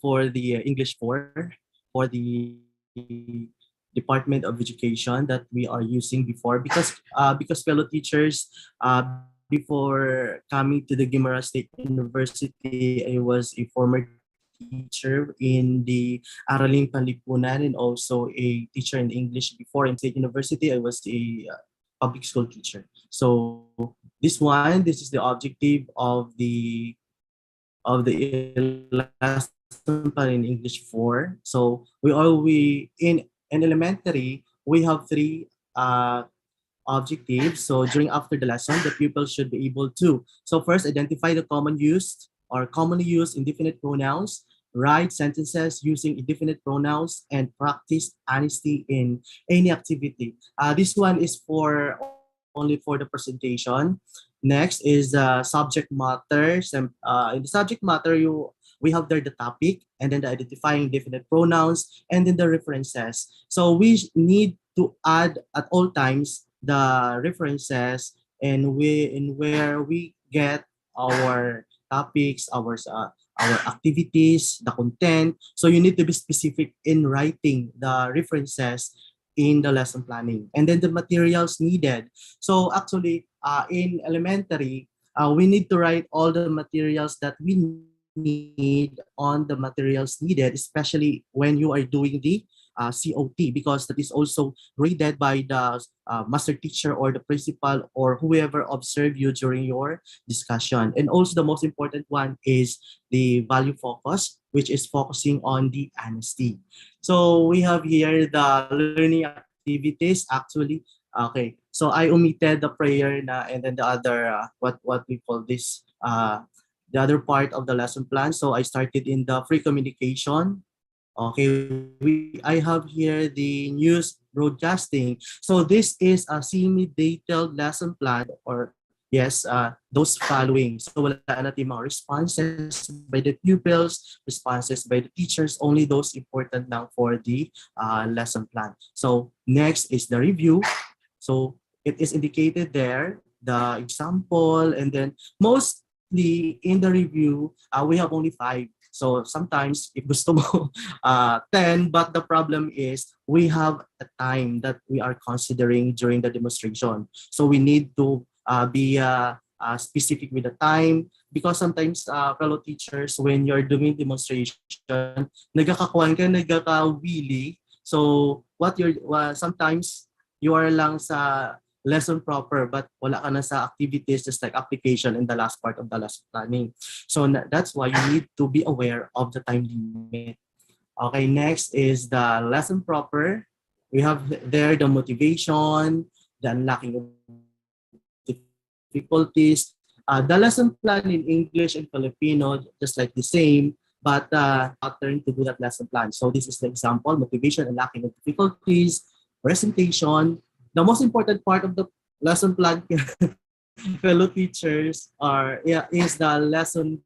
for the English 4 for the Department of Education that we are using before, because fellow teachers, before coming to the Guimaras State University, I was a former teacher in the Araling Panlipunan and also a teacher in English before in State University. I was a public school teacher. So this is the objective of the lesson plan in English 4. So we in elementary we have three objectives. So during after the lesson, the pupils should be able to first identify the common used or commonly used indefinite pronouns, write sentences using indefinite pronouns, and practice honesty in any activity. This one is for only for the presentation. Next is subject matter. In the subject matter, we have there the topic and then the identifying definite pronouns and then the references. So we need to add at all times the references and where we get our topics, our activities, the content. So you need to be specific in writing the references in the lesson planning and then the materials needed. So actually, in elementary, we need to write all the materials that we need on the materials needed, especially when you are doing the COT, because that is also graded by the master teacher or the principal or whoever observed you during your discussion. And also the most important one is the value focus, which is focusing on the honesty. So we have here the learning activities. Actually, okay. So I omitted the prayer na, and then the other what we call this the other part of the lesson plan. So I started in the free communication. Okay, I have here the news broadcasting. So this is a semi-detailed lesson plan or yes, those following. So wala natin mga responses by the pupils, responses by the teachers, only those important lang for the lesson plan. So next is the review. So it is indicated there, the example, and then mostly in the review, we have only 5. So sometimes if gusto mo 10, but the problem is we have a time that we are considering during the demonstration. So we need to be specific with the time because sometimes fellow teachers, when you're doing demonstration, nagkakakuan ka, nagkaka-willy. So sometimes you are lang sa lesson proper but wala ka na sa activities just like application in the last part of the lesson planning. So that's why you need to be aware of the time limit. Okay, next is the lesson proper. We have there the motivation, the unlocking of difficulties. The lesson plan in English and Filipino just like the same, but pattern to do that lesson plan. So this is the example: motivation, unlocking of difficulties, presentation. The most important part of the lesson plan, fellow teachers, is the lesson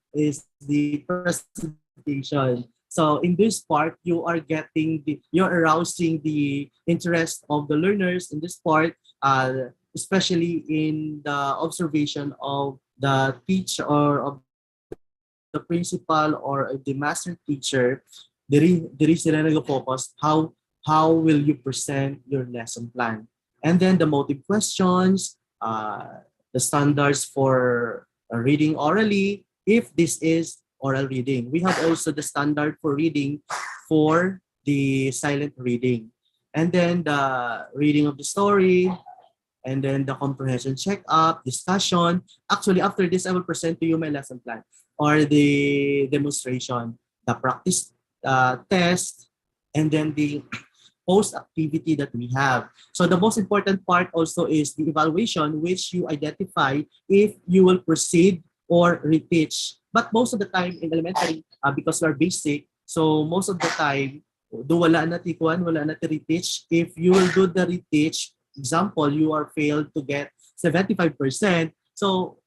is the presentation. So in this part, you're arousing the interest of the learners in this part, especially in the observation of the teacher or of the principal or of the master teacher. There is sila nag-focus how will you present your lesson plan. And then the motive questions, the standards for reading orally, if this is oral reading. We have also the standard for reading for the silent reading. And then the reading of the story, and then the comprehension check-up, discussion. Actually, after this, I will present to you my lesson plan or the demonstration, the practice test, and then the post activity that we have. So the most important part also is the evaluation, which you identify if you will proceed or reteach. But most of the time in elementary, because we're basic, so most of the time, do wala na tikuan, wala na reteach. If you will do the reteach, example, you are failed to get 75%. So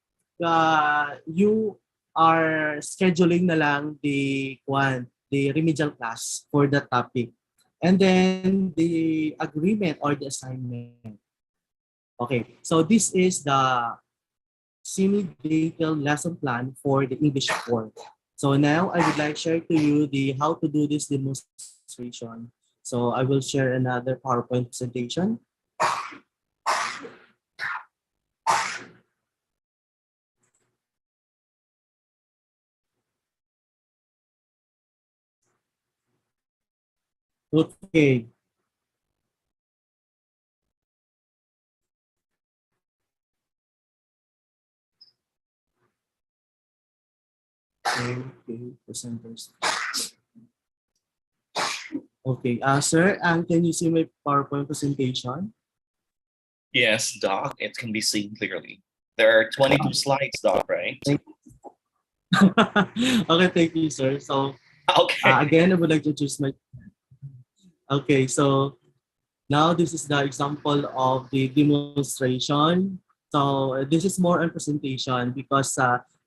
you are scheduling na lang the remedial class for the topic. And then the agreement or the assignment. Okay, so this is the semi-detailed lesson plan for the English 4. So now I would like to share to you the how to do this demonstration. So I will share another PowerPoint presentation. Okay. Okay, presenters. Okay, sir, can you see my PowerPoint presentation? Yes, Doc, it can be seen clearly. There are 22 slides, Doc, right? Thank okay, thank you, sir. So Okay. again, I would like to choose my. Okay, so now this is the example of the demonstration. So this is more on presentation because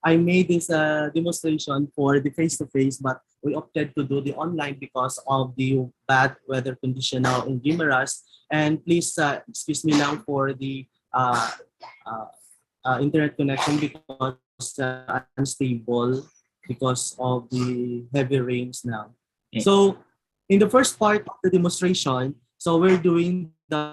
I made this demonstration for the face-to-face, but we opted to do the online because of the bad weather condition now in Guimaras. And please excuse me now for the uh, internet connection because unstable because of the heavy rains now. So in the first part of the demonstration, so we're doing the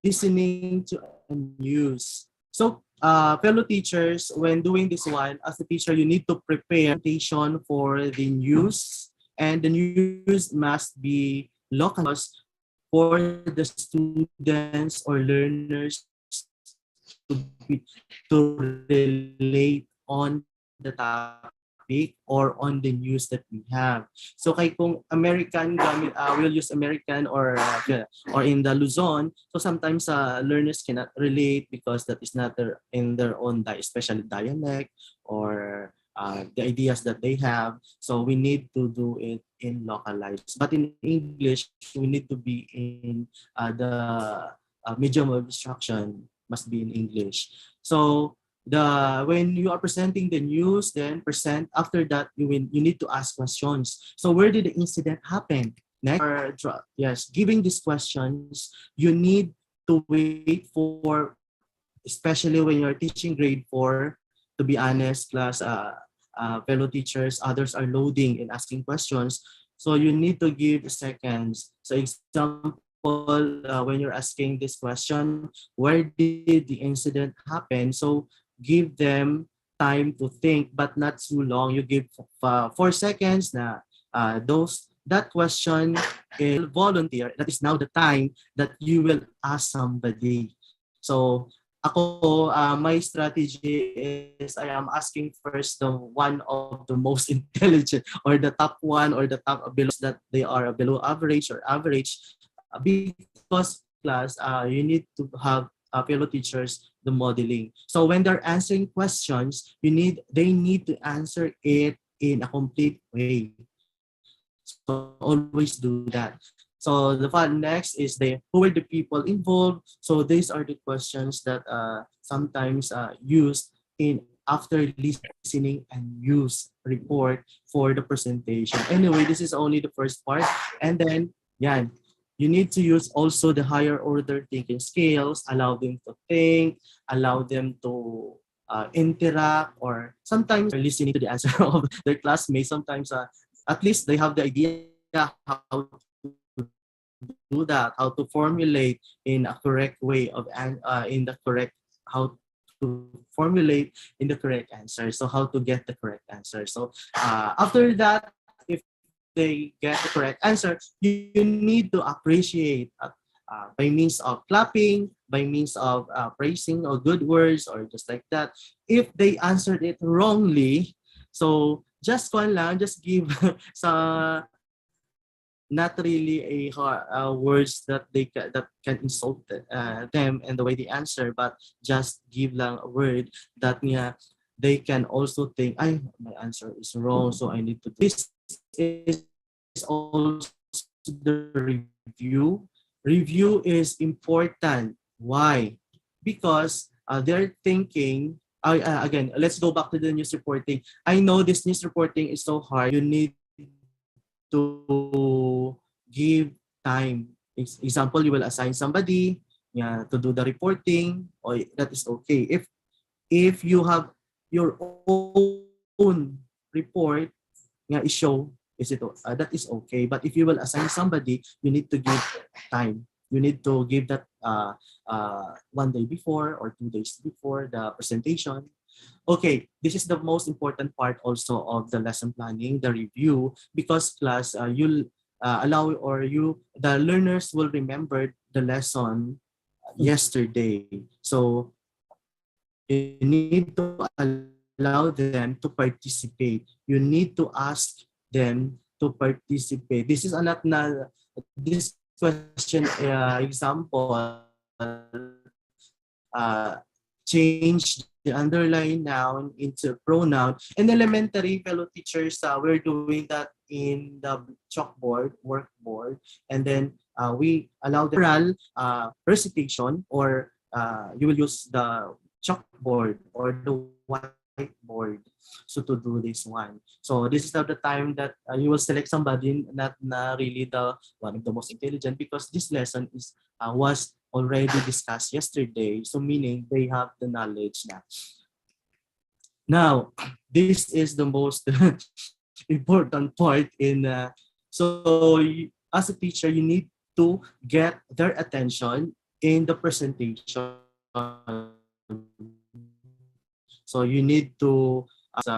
listening to a news. So fellow teachers, when doing this one, as a teacher, you need to prepare presentation for the news, and the news must be local for the students or learners to be to relate on the topic or on the news that we have. So kay kung American gamit we'll use American or in the Luzon, so sometimes learners cannot relate because that is not in their own especially dialect or the ideas that they have. So we need to do it in localized. But in English, we need to be in the medium of instruction must be in English. So when you are presenting the news, then present after that you need to ask questions. So where did the incident happen? Next, yes, giving these questions, you need to wait for, especially when you're teaching grade 4, to be honest, class, fellow teachers, others are loading and asking questions. So you need to give seconds. So example, when you're asking this question, where did the incident happen? So give them time to think, but not too long. You give 4 seconds na that question is volunteer. That is now the time that you will ask somebody. So ako, my strategy is I am asking first the one of the most intelligent or the top one or the top below that they are below average or average because class, you need to have fellow teachers the modeling. So when they're answering questions, they need to answer it in a complete way. So always do that. So the next is who are the people involved. So these are the questions that sometimes used in after listening and use report for the presentation. Anyway, this is only the first part. And then, yeah, you need to use also the higher order thinking skills, allow them to think, allow them to interact, or sometimes listening to the answer of their classmates. Sometimes at least they have the idea how to do that, how to formulate in a correct way of in the correct how to formulate in the correct answer. So how to get the correct answer. So after that, if they get the correct answer, you need to appreciate by means of clapping, by means of praising or good words or just like that. If they answered it wrongly, so just just give sa not really words that that can insult them and the way they answer, but just give lang a word that they can also think, I my answer is wrong, so I need to do this. Is also the review. Review is important. Why? Because they're thinking. Again, let's go back to the news reporting. I know this news reporting is so hard. You need to give time. Example, you will assign somebody to do the reporting, or that is okay. If you have your own report nga i-show, that is okay. But if you will assign somebody, you need to give time. You need to give that 1 day before or 2 days before the presentation. Okay, this is the most important part also of the lesson planning, the review, because class, you'll allow, or the learners will remember the lesson yesterday. So you need to allow them to participate. You need to ask them to participate. This is not na this question example, change the underlying noun into pronoun. In elementary, fellow teachers, we're doing that in the chalkboard, workboard, and then we allow the oral recitation, or you will use the chalkboard or the whiteboard so to do this one. So this is not the time that you will select somebody not na really the one of the most intelligent, because this lesson was already discussed yesterday. So meaning they have the knowledge now. Now, this is the most important part as a teacher, you need to get their attention in the presentation. So you need to ask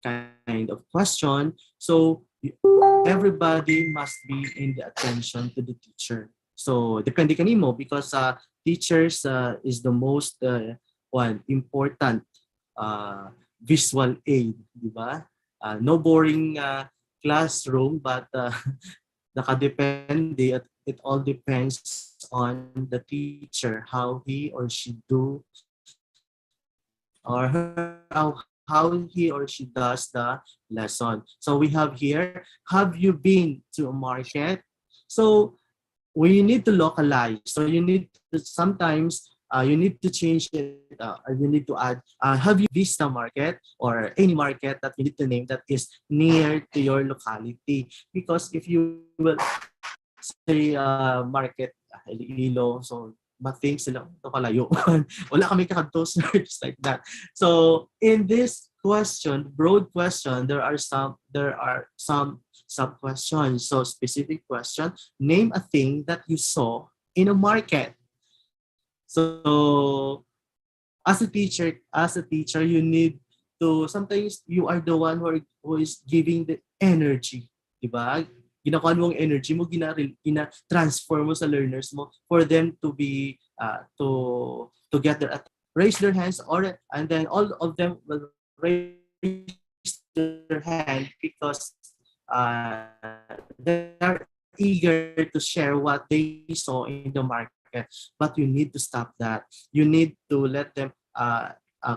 a kind of question. So everybody must be in the attention to the teacher. So depende kanimo, because teachers is the most important visual aid, di ba? No boring classroom, but nakadepende, it all depends on the teacher, how he or she do, or how he or she does the lesson. So we have here, have you been to a market? So we need to localize. So you need to sometimes you need to change it. You need to add, have you Vista Market, or any market that you need to name that is near to your locality? Because if you will say market Iloilo, so mating sila ito kalayo. Wala kami kakadto search like that. So in this question, broad question, there are some sub questions. So specific question, name a thing that you saw in a market. So as a teacher, you need to, sometimes you are the one who is giving the energy, di ba? Ginakuha mo ang energy mo, gina-transfer mo sa learners mo for them to be to get their raise their hands, and then all of them will raise their hand because they're eager to share what they saw in the market. But you need to stop that. You need to let them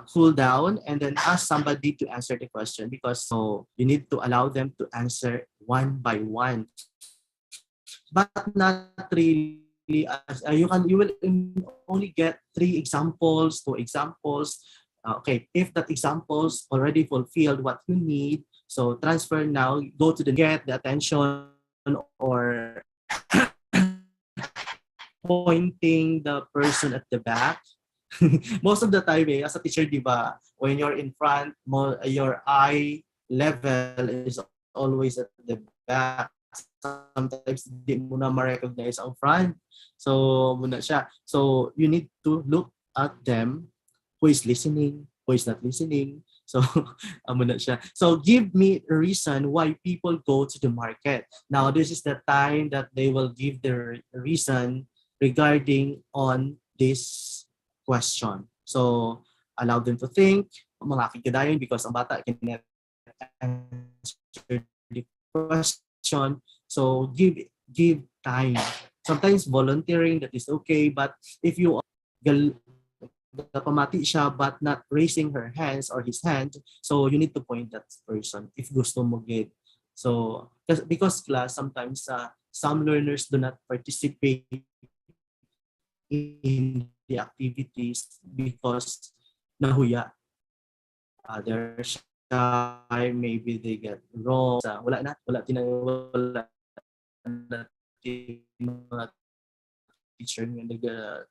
cool down and then ask somebody to answer the question, because so you need to allow them to answer one by one, but not really as you will only get 3 examples, 2 examples. Okay, if that examples already fulfilled what you need, so transfer now, go to the get the attention, or pointing the person at the back. Most of the time, as a teacher, di ba, when you're in front, your eye level is always at the back. Sometimes di mo na ma-recognize ang front. So, muna siya. So, you need to look at them, who is listening, who is not listening. So, muna siya. So, give me a reason why people go to the market. Now, this is the time that they will give their reason regarding on this question. So, allow them to think, mga kigadayon, because ang bata can answer the question. So, give time. Sometimes volunteering, that is okay, but if you pamati siya but not raising her hands or his hand, so you need to point that person if gusto mo get. So, because class, sometimes some learners do not participate in the activities because nahuya. They're shy, maybe they get wrong. Wala na mga teacher nga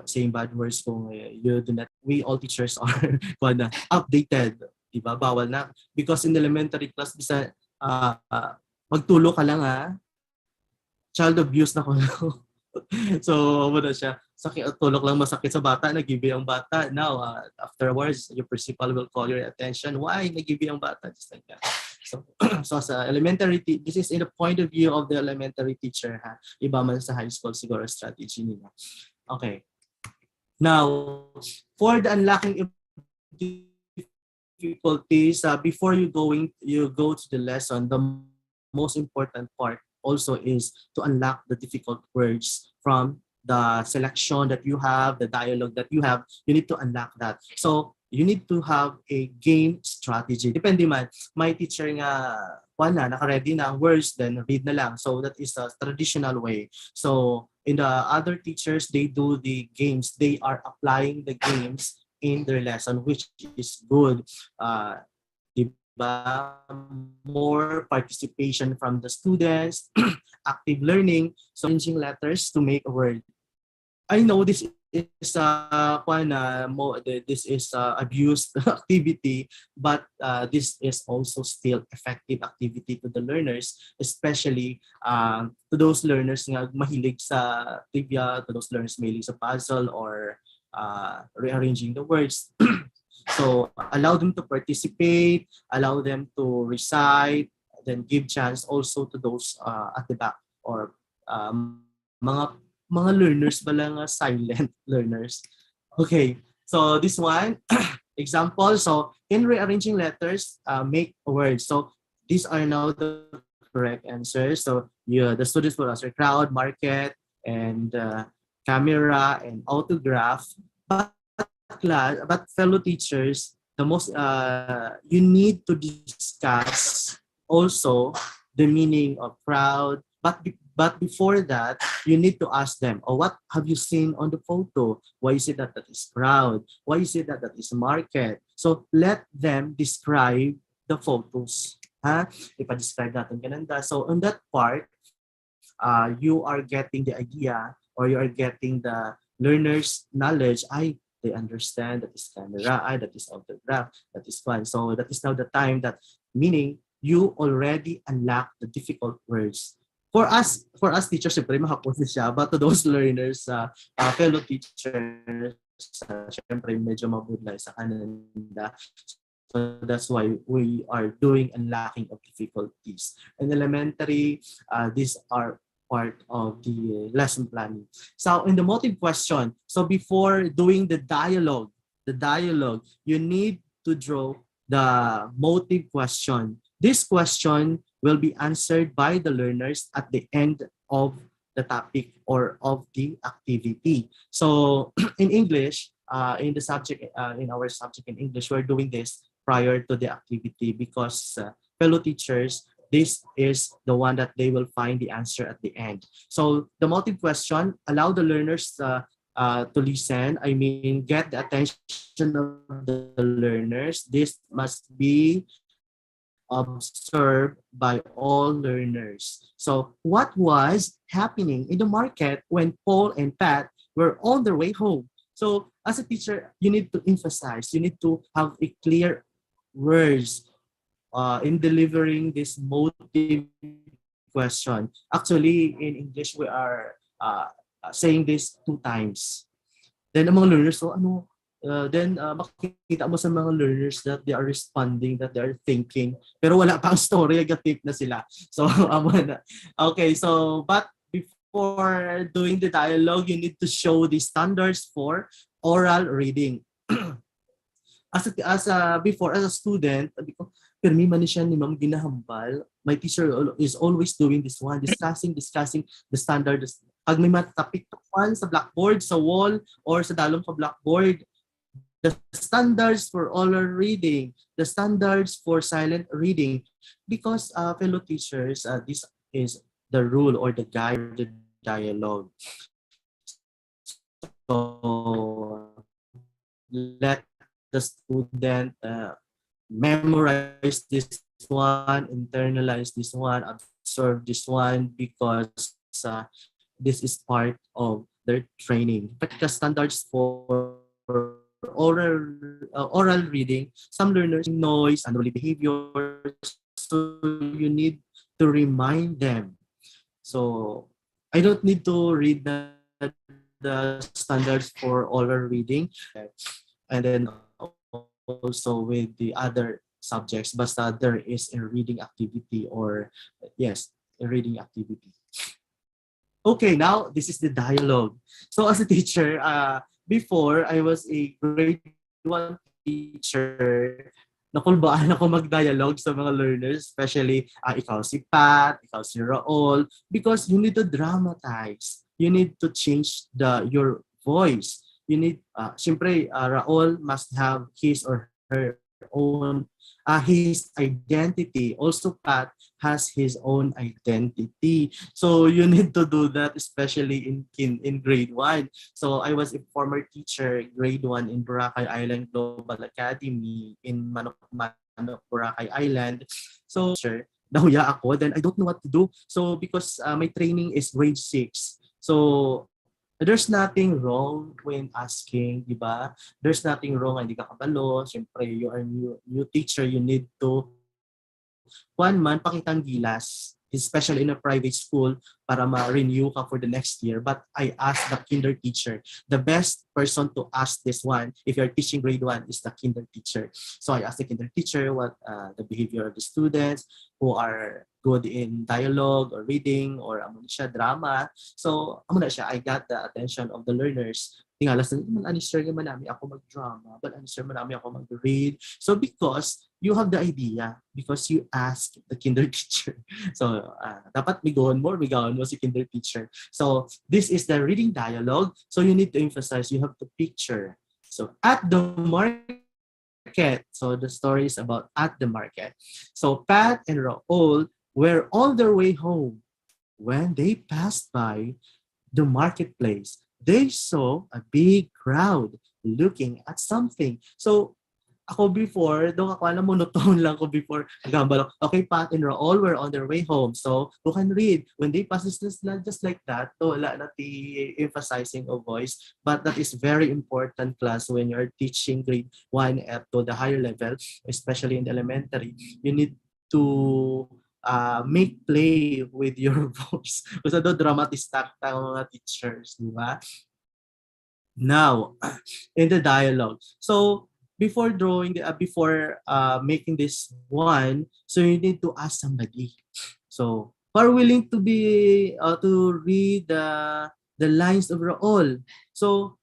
saying bad words kung you do not, we all teachers are updated, diba? Bawal na. Because in elementary class, bisa magtulo ka lang child abuse na ko. So, ano siya, sakit, tulog lang masakit sa bata, nagibi ang bata. Now, afterwards, your principal will call your attention. Why nagibi ang bata? Just like that. So, so sa elementary, this is in the point of view of the elementary teacher. Iba man sa high school, siguro strategy nila. Okay. Now, for the unlocking difficulties, before you go to the lesson, the most important part also is to unlock the difficult words from the selection that you have, the dialogue that you have. You need to unlock that. So you need to have a game strategy. Depende man, may teacher nga naka-ready na ang words, then read na lang. So that is a traditional way. So in the other teachers, they do the games. They are applying the games in their lesson, which is good. More participation from the students, active learning, so changing letters to make a word. I know this is this is abused activity, but this is also still effective activity to the learners, especially to those learners nga mahilig sa trivia, to those learners mahilig sa puzzle or rearranging the words. So allow them to participate, allow them to recite, then give chance also to those at the back or mga learners ba lang silent learners. Okay, so this one example. So in rearranging letters, make a word. So these are now the correct answers. So the students will answer crowd, market, and camera and autograph. But fellow teachers, the most you need to discuss also the meaning of proud. But before that, you need to ask them, what have you seen on the photo? Why is it that is proud? Why is it that is market? So let them describe the photos. Ipa-describe natin gananda. So on that part, you are getting the idea or you are getting the learner's knowledge. They understand that is camera, that is autograph, that is fun. So that is now the time that, meaning you already unlock the difficult words. For us teachers, syempre makapunta siya. But to those learners, fellow teachers, syempre medyo mabudlay sa kanila. So that's why we are doing unlocking of difficulties. In elementary, these are part of the lesson planning. So in the motive question, so before doing the dialogue, you need to draw the motive question. This question will be answered by the learners at the end of the topic or of the activity. So in English, in our subject in English, we're doing this prior to the activity because fellow teachers, this is the one that they will find the answer at the end. So the motive question, allow the learners to listen. I mean, get the attention of the learners. This must be observed by all learners. So what was happening in the market when Paul and Pat were on their way home? So as a teacher, you need to emphasize, you need to have a clear words in delivering this motive question. Actually, in English, we are saying this 2 times. Then ang mga learners, makikita mo sa mga learners that they are responding, that they are thinking, pero wala pang story, agad-tip na sila. So, okay, so, but before doing the dialogue, you need to show the standards for oral reading. Before, as a student, sabi ko, permi man siya ni ma'am ginahambal. My teacher is always doing this one, discussing the standards. Pag may matapik one sa blackboard, sa wall, or sa dalom sa blackboard, the standards for oral reading, the standards for silent reading, because fellow teachers, this is the rule or the guide of the dialogue. So let the student memorize this one, internalize this one, observe this one, because this is part of their training. Practical standards for oral reading. Some learners noise, unruly behavior, so you need to remind them. So I don't need to read the standards for oral reading, and then also with the other subjects, basta there is a reading activity, or yes, a reading activity. Okay, now this is the dialogue. So as a teacher, before I was a grade 1 teacher, nakulbaan ako mag-dialogue sa mga learners, especially ikaw si Pat, ikaw si Raul, because you need to dramatize. You need to change your voice. You need, siyempre, Raul must have his or her own, his identity. Also, Pat has his own identity. So you need to do that, especially in grade 1. So I was a former teacher, grade 1 in Boracay Island Global Academy in Manok Manok, Boracay Island. So sure, nahuya ako, then I don't know what to do. So because my training is grade 6. So there's nothing wrong when asking, di ba? There's nothing wrong, hindi ka kabalo. Siyempre, you are new teacher, you need to 1 month pakitang gilas, especially in a private school, para ma-renew ka for the next year. But I asked the kinder teacher, the best person to ask this one, if you're teaching grade 1, is the kinder teacher. So I asked the kinder teacher what the behavior of the students who are good in dialogue or reading or amo siya drama. So amo na siya, I got the attention of the learners. Tingalas na ani sir man nami ako mag-drama, but ani sir man nami ako mag-read. So because you have the idea, because you ask the kinder teacher. So dapat migoon mo si kinder teacher. So this is the reading dialogue. So you need to emphasize, you have to picture. So at the market. So the story is about at the market. So Pat and Raul were on their way home. When they passed by the marketplace, they saw a big crowd looking at something. So ako before, doon ako alam, monotone lang ko before. Gambalo. Okay, Pat and Raul were on their way home. So, who can read? When they pass this just like that, to wala na emphasizing of voice. But that is very important class when you're teaching grade 1 up to the higher level, especially in the elementary. You need to make play with your voice. Kasi do dramatista ang mga teachers, di ba? Now, in the dialogue. So, before making this one, so you need to ask somebody. So, who are willing to to read the lines of Raul? So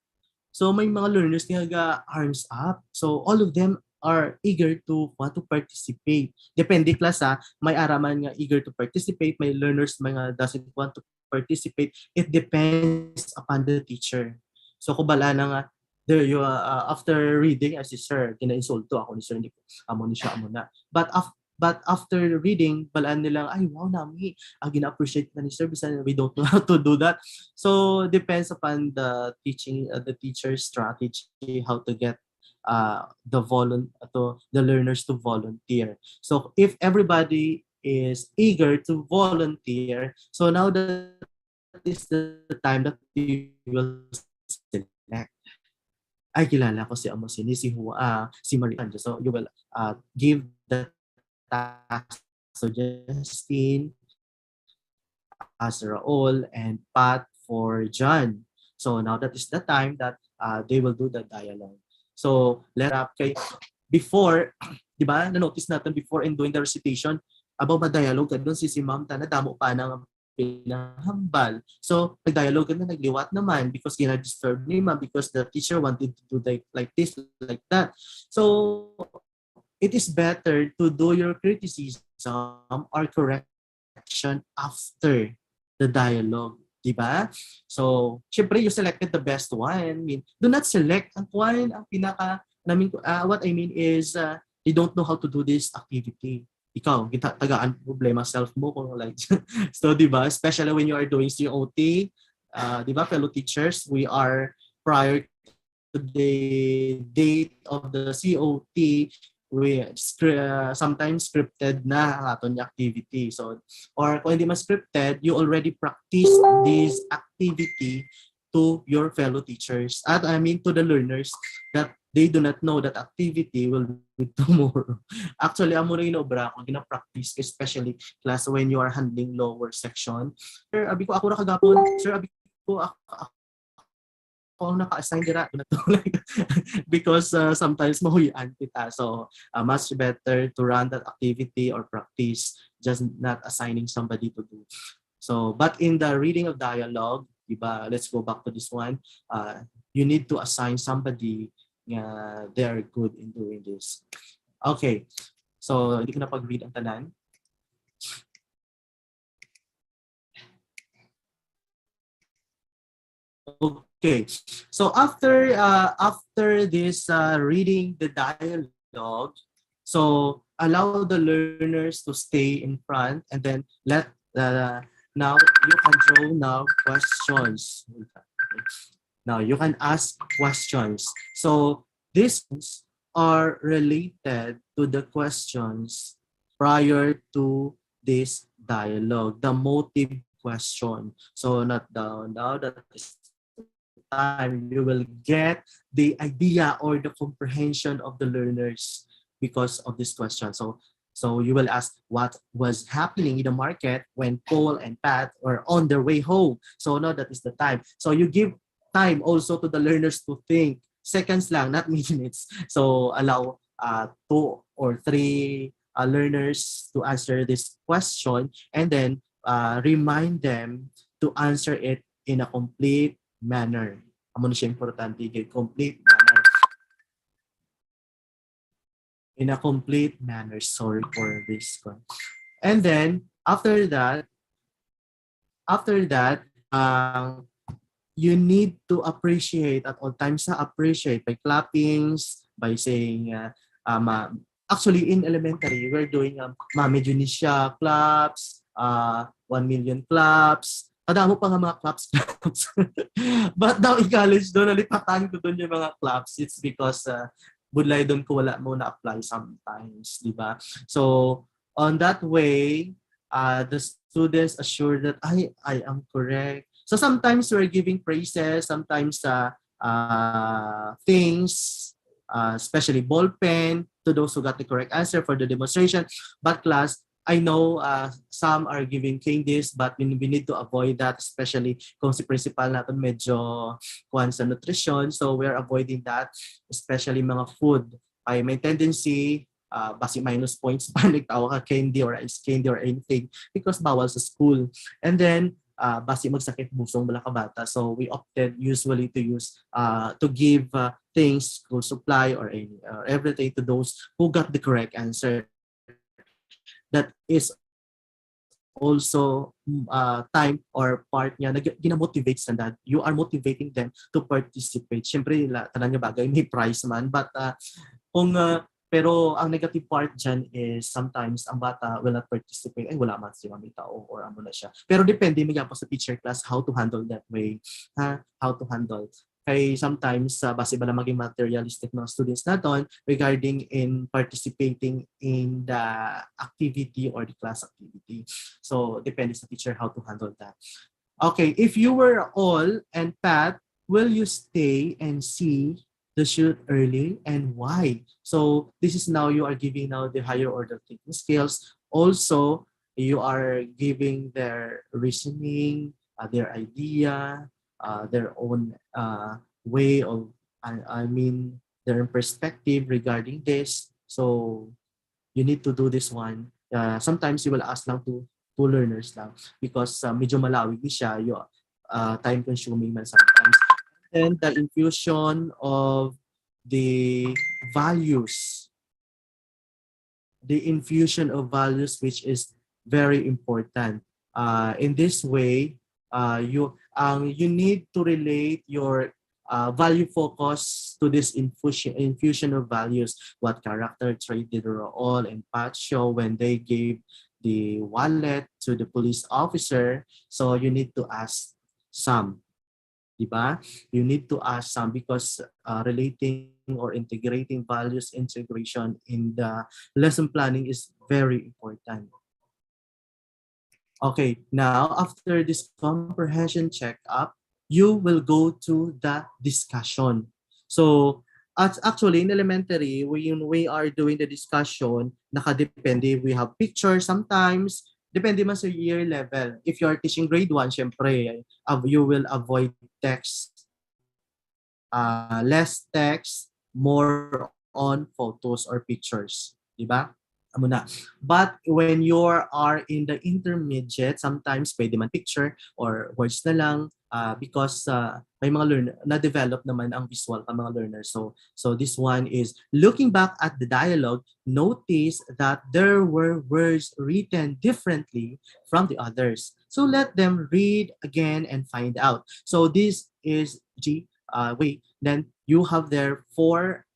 may mga learners nga arms up. So all of them are eager to want to participate. Depende class may araman nga eager to participate, may learners mga doesn't want to participate. It depends upon the teacher. So kubala na nga there you after reading as si sir kinainsulto ako ni sir, hindi ko amo ni siya amo na. But after reading, balaan nilang, ay wow, nami, gina-appreciate na ni sir, bisan we don't know how to do that. So, depends upon the teacher's strategy, how to get the learners to volunteer. So, if everybody is eager to volunteer, so now that is the time that you will select. Ay, kilala ko si Amosini, si Maria. So, you will give the task. So Justin as Raul and Pat for John. So now that is the time that they will do the dialogue. So let up kay before, di ba, na-notice natin before in doing the recitation, about dialogue doon si Ma'am ta nadamo pa ng pinahambal. So nag-dialogue na nagliwat naman because gina-disturb ni Ma'am because the teacher wanted to do like this, like that. So it is better to do your criticism or correction after the dialogue, di ba? So, syempre, you selected the best one. I mean, do not select ang one, ang pinaka, what I mean is, they don't know how to do this activity. Ikaw, tagaan problema self mo kung like, so di ba? Especially when you are doing COT, di ba, fellow teachers, we are prior to the date of the COT, we sometimes scripted na ang aton activity. So, or kung hindi mas scripted, you already practice this activity to your fellow teachers, at I mean to the learners, that they do not know that activity will be tomorrow. Actually, amo rin obra ko gina-practice, especially class when you are handling lower section. Sir, abi ko ako ra kagapon. Sir, abi ko ako ang naka-assign dira na to. Because sometimes mahuyan kita. So much better to run that activity or practice, just not assigning somebody to do. So, but in the reading of dialogue, diba, let's go back to this one. You need to assign somebody they are good in doing this. Okay. So, hindi ko na pag-read ang tanan. Okay. So, after this reading the dialogue, so allow the learners to stay in front, and then let now you can draw now questions. Now you can ask questions. So these are related to the questions prior to this dialogue, the motive question. So not down, now that is time you will get the idea or the comprehension of the learners because of this question. So you will ask what was happening in the market when Paul and Pat were on their way home. So now that is the time. So you give time also to the learners to think. Seconds lang, not minutes. So allow 2 or 3 learners to answer this question, and then remind them to answer it in a complete manner. Amo na siya importante, complete manner. In a complete manner. Sorry for this one. And then after that, you need to appreciate at all times. Appreciate by clappings, by saying, actually in elementary, we're doing Mami Junisha claps, 1 million claps. Kadamo pa nga mga claps. But now in college, doon nalipatan ko doon yung mga claps. It's because budlay doon ko wala mo na-apply sometimes, di ba? So, on that way, the students assure that I am correct. So sometimes we're giving praises, sometimes things, especially ball pen, to those who got the correct answer for the demonstration. But class, I know some are giving candies, but we need to avoid that, especially kung si principal natin medyo kuhan sa nutrition. So we're avoiding that, especially mga food. Ay may tendency, basi minus points pa nagtawa ka candy or ice candy or anything because bawal sa school. And then, basi magsakit busong wala ka bata. So we opted usually to use, to give things, school supply or everything to those who got the correct answer. That is also time or part niya na gina-motivate sa that. You are motivating them to participate. Siyempre, tanan niya bagay, may prize man. But pero ang negative part dyan is sometimes ang bata will not participate. Ay, wala man si mami tao or ano na siya. Pero depende mga sa teacher class how to handle that way. How to handle. Kay sometimes base ba na maging materialistic mga students natin regarding in participating in the activity or the class activity. So depende sa teacher how to handle that. Okay, if you were all and Pat, will you stay and see the shoot early and why? So this is now you are giving now the higher order thinking skills. Also, you are giving their reasoning, their idea, their own way of, I mean, their perspective regarding this. So you need to do this one. Sometimes you will ask lang to learners lang because medyo malawig siya, time consuming man sometimes. And the infusion of the values, which is very important. In this way, you need to relate your value focus to this infusion of values. What character trait did Raul and Pat show when they gave the wallet to the police officer? So you need to ask some. Diba? You need to ask some because relating or integrating values integration in the lesson planning is very important. Okay, now after this comprehension checkup, you will go to the discussion. So, actually, in elementary, when we are doing the discussion, nakadepende. We have pictures sometimes. Depende man sa year level. If you are teaching grade 1, syempre, you will avoid text, less text, more on photos or pictures. Diba? Amo na. But when you are in the intermediate, sometimes pwede man picture or words na lang because may mga learner na-develop naman ang visual ka mga learners. So this one is looking back at the dialogue, notice that there were words written differently from the others. So let them read again and find out. So this is way. Then you have there four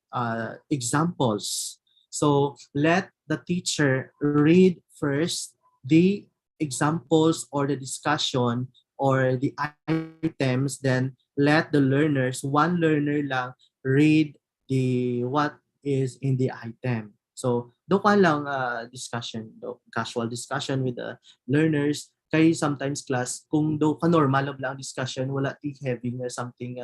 examples. So let the teacher read first the examples or the discussion or the items, then let the learners, one learner lang, read the what is in the item. So, do ka lang discussion, casual discussion with the learners. Kay sometimes class, kung do ka normal lang discussion, wala ti heavy na something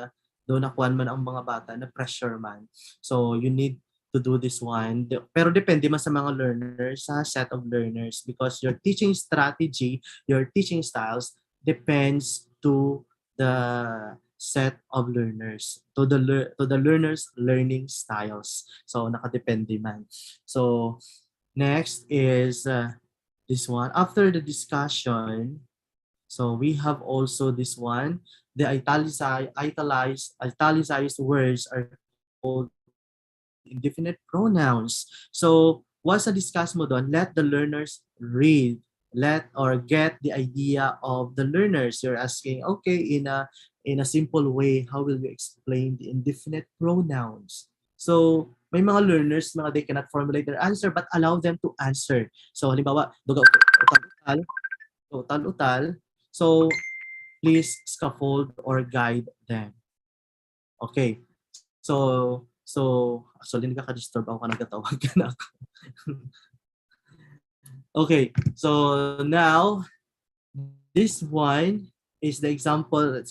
do nakuan man ang mga bata na pressure man. So, you need to do this one. Pero depende man sa mga learners, sa set of learners, because your teaching strategy, your teaching styles depends to the set of learners, to the learners learning styles. So nakadepende man. So next is this one. After the discussion, so we have also this one. The italicized words are called indefinite pronouns. So, once na-discuss mo doon, let the learners read. Let or get the idea of the learners. You're asking, okay, in a simple way, how will you explain the indefinite pronouns? So, may mga learners, they cannot formulate their answer, but allow them to answer. So, halimbawa, duga, utal, utal, utal. So, please scaffold or guide them. Okay. So actually nagkaka-disturb ako nagtatawag ka na ako. Okay, so now this one is the example.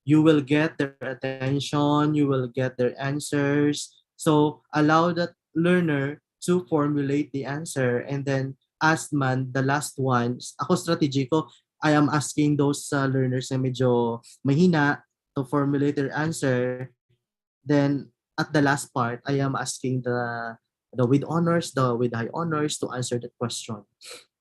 You will get their attention, you will get their answers. So allow that learner to formulate the answer and then ask man the last one. Ako strategy ko, I am asking those learners na medyo mahina to formulate their answer. Then at the last part, I am asking the with honors, the with high honors to answer that question.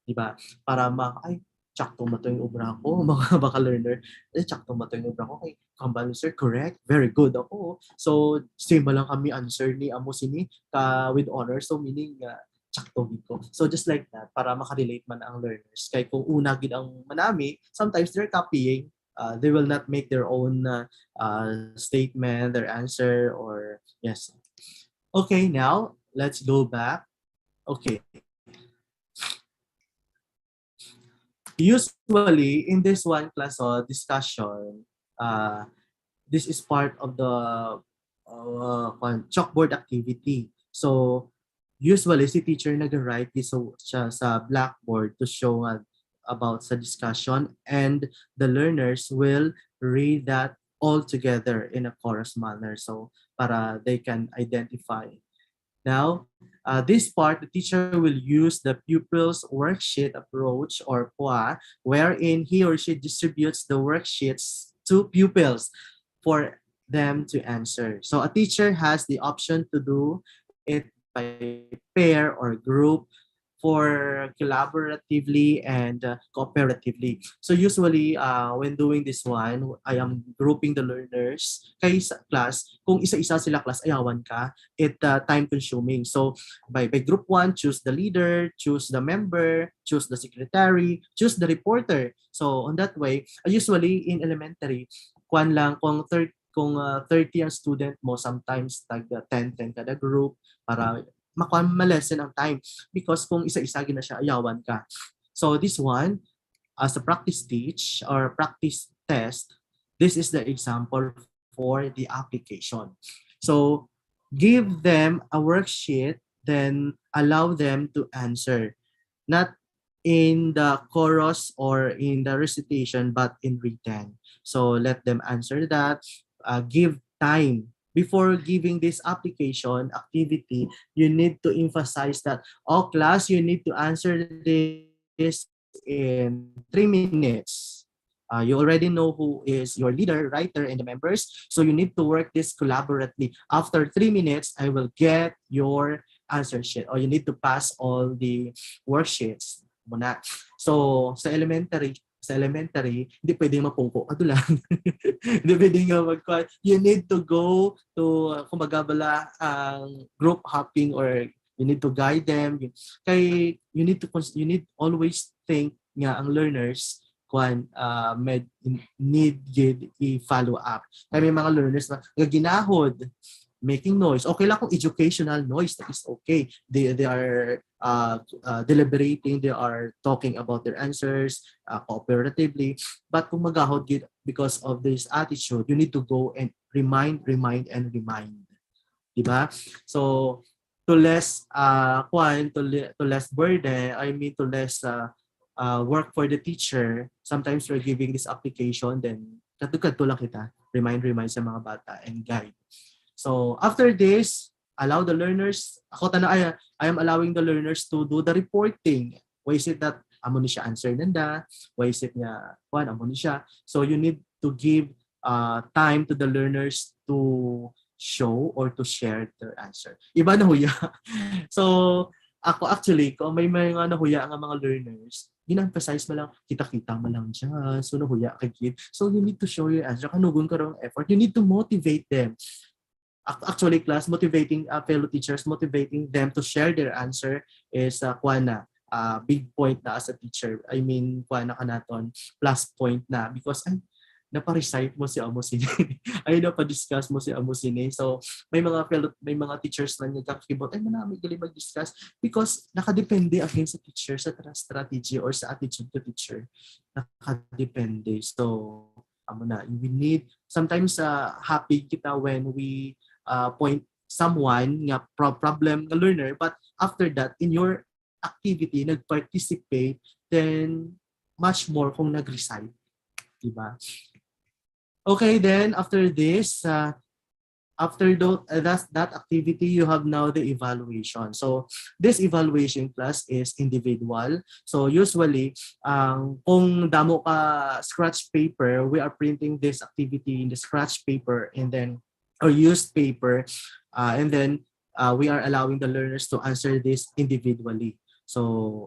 Diba? Para ay, tsakto ba ito yung obra ko? Mga baka learner, tsakto ba ito yung obra ko? Kay Kambal, sir, correct? Very good ako. So, same lang kami answer ni Amo sini with honors. So, meaning, tsakto ko. So, just like that, para makarelate man ang learners. Kaya kung una gid ang manami, sometimes they're copying. They will not make their own statement, their answer, or yes. Okay, now let's go back. Okay. Usually, in this one class discussion, this is part of the chalkboard activity. So, usually, si teacher nag-write siya sa blackboard to show about sa discussion, and the learners will read that all together in a chorus manner. So, para they can identify. Now, this part, the teacher will use the pupil's worksheet approach or PWA, wherein he or she distributes the worksheets to pupils for them to answer. So a teacher has the option to do it by pair or group for collaboratively and cooperatively. So usually, when doing this one, I am grouping the learners. Kay sa class, kung isa-isa sila class, ayawan ka, it time-consuming. So by group 1, choose the leader, choose the member, choose the secretary, choose the reporter. So on that way, usually in elementary, kung 30 ang student mo, sometimes tag 10 kada group para malesen ang time, because kung isa-isa na siya, ayawan ka. So this one, as a practice teach or practice test, this is the example for the application. So give them a worksheet, then allow them to answer. Not in the chorus or in the recitation, but in written. So let them answer that. Give time. Before giving this application activity, you need to emphasize that, oh class, you need to answer this in 3 minutes. You already know who is your leader, writer, and the members. So you need to work this collaboratively. After 3 minutes, I will get your answer sheet, or you need to pass all the worksheets muna. So sa elementary, hindi pwedeng mapungko ka lang. Hindi pwedeng you need to go to, kumbaga bala, group hopping, or you need to guide them. Kay you need always think nga ang learners need gid i-follow up. Kaya may mga learners na ginahod, making noise. Okay lang kung educational noise, that is okay. They are deliberating, they are talking about their answers cooperatively. But kung magahod gid because of this attitude, you need to go and remind, and remind. Diba? So to less to less burden, I mean to less work for the teacher, sometimes we're giving this application, then kadto lang kita, remind sa mga bata and guide. So after this, allow the learners, I am allowing the learners to do the reporting. Why is it that amo ni siya answer nanda? Why is it nga amo ni siya? So you need to give time to the learners to show or to share their answer. Iba na huya. So ako actually, kung may mga nahuya nga mga learners, gina-emphasize mo lang, kita-kita mo lang dyan. So nahuya ka kid. So you need to show your answer. Kanugon ka rin effort. You need to motivate them. Actually, class, motivating fellow teachers, motivating them to share their answer is big point na as a teacher. I mean, ka naton, plus point na. Because napa-recite mo si Amosine. Ay, napa-discuss mo si Amosine. So, may mga teachers na nagkakibot, ay manami galing mag-discuss because nakadepende again sa teacher, sa strategy or sa attitude to teacher. Nakadepende. So, we need, sometimes happy kita when we point someone nga problem nga learner, but after that, in your activity, nag-participate, then much more kung nag-recite. Diba? Okay, then after this, after that activity, you have now the evaluation. So this evaluation class is individual. So usually, kung damo ka scratch paper, we are printing this activity in the scratch paper and then or used paper, and then we are allowing the learners to answer this individually. So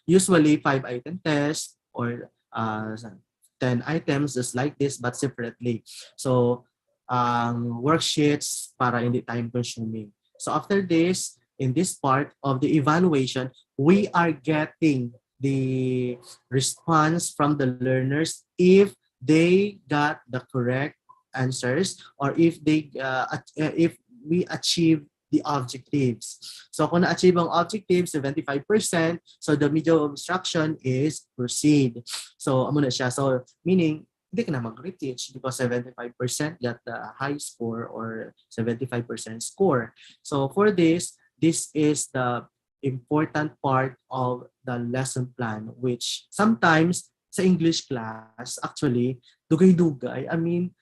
usually 5-item test or 10 items just like this but separately. So worksheets para hindi time consuming. So after this, in this part of the evaluation, we are getting the response from the learners if they got the correct answers or if we achieve the objectives. So kung na-achieve ang objectives, 75%, so the medium of instruction is proceed. So amo na siya. So meaning, hindi ka na mag-reteach because 75% got the high score or 75% score. So for this is the important part of the lesson plan, which sometimes sa English class, actually, dugay-dugay. I mean,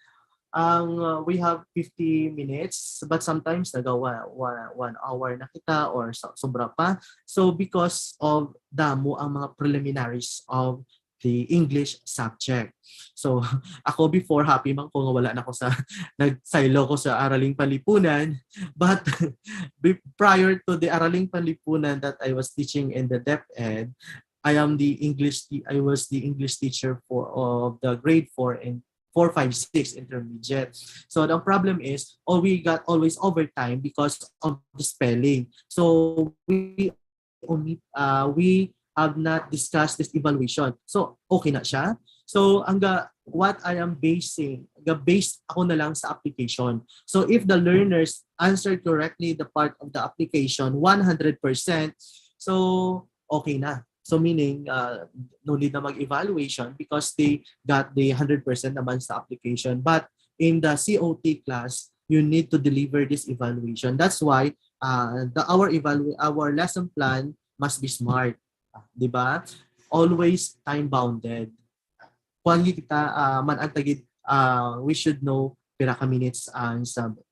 we have 50 minutes, but sometimes nagawa 1 hour na kita or sobra pa. So because of damo ang mga preliminaries of the English subject. So ako before happy man ko nga wala na ako sa nagsaylo ko sa Araling Panlipunan, but prior to the Araling Panlipunan that I was teaching in the DepEd, I was the English teacher of the grade 4 and 4, 5, 6 intermediate. So the problem is, we got always overtime because of the spelling. So we have not discussed this evaluation. So okay na siya. So what I am based ako na lang sa application. So if the learners answered correctly the part of the application 100%, so okay na. So meaning, no need na mag-evaluation because they got the 100% naman sa application. But in the COT class, you need to deliver this evaluation. That's why our lesson plan must be smart. Diba? always time-bounded. Kung kita manantagid, we should know pira ka minutes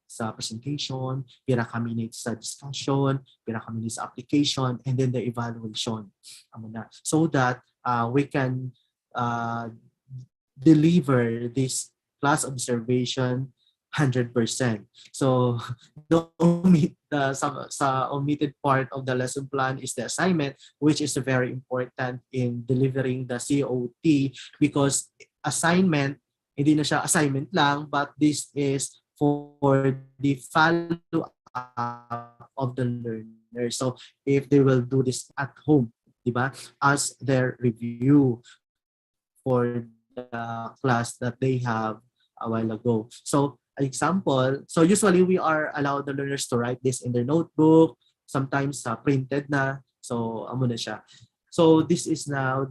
sa presentation, pira ka minutes sa discussion, pira ka minutes sa application, and then the evaluation. So that we can deliver this class observation 100%. So sa omitted part of the lesson plan is the assignment, which is very important in delivering the COT, because assignment, hindi na siya assignment lang, but this is for the follow-up of the learner. So if they will do this at home, diba, as their review for the class that they have a while ago. So example, so usually we are allowed the learners to write this in their notebook, sometimes printed na. So amo na siya. So this is now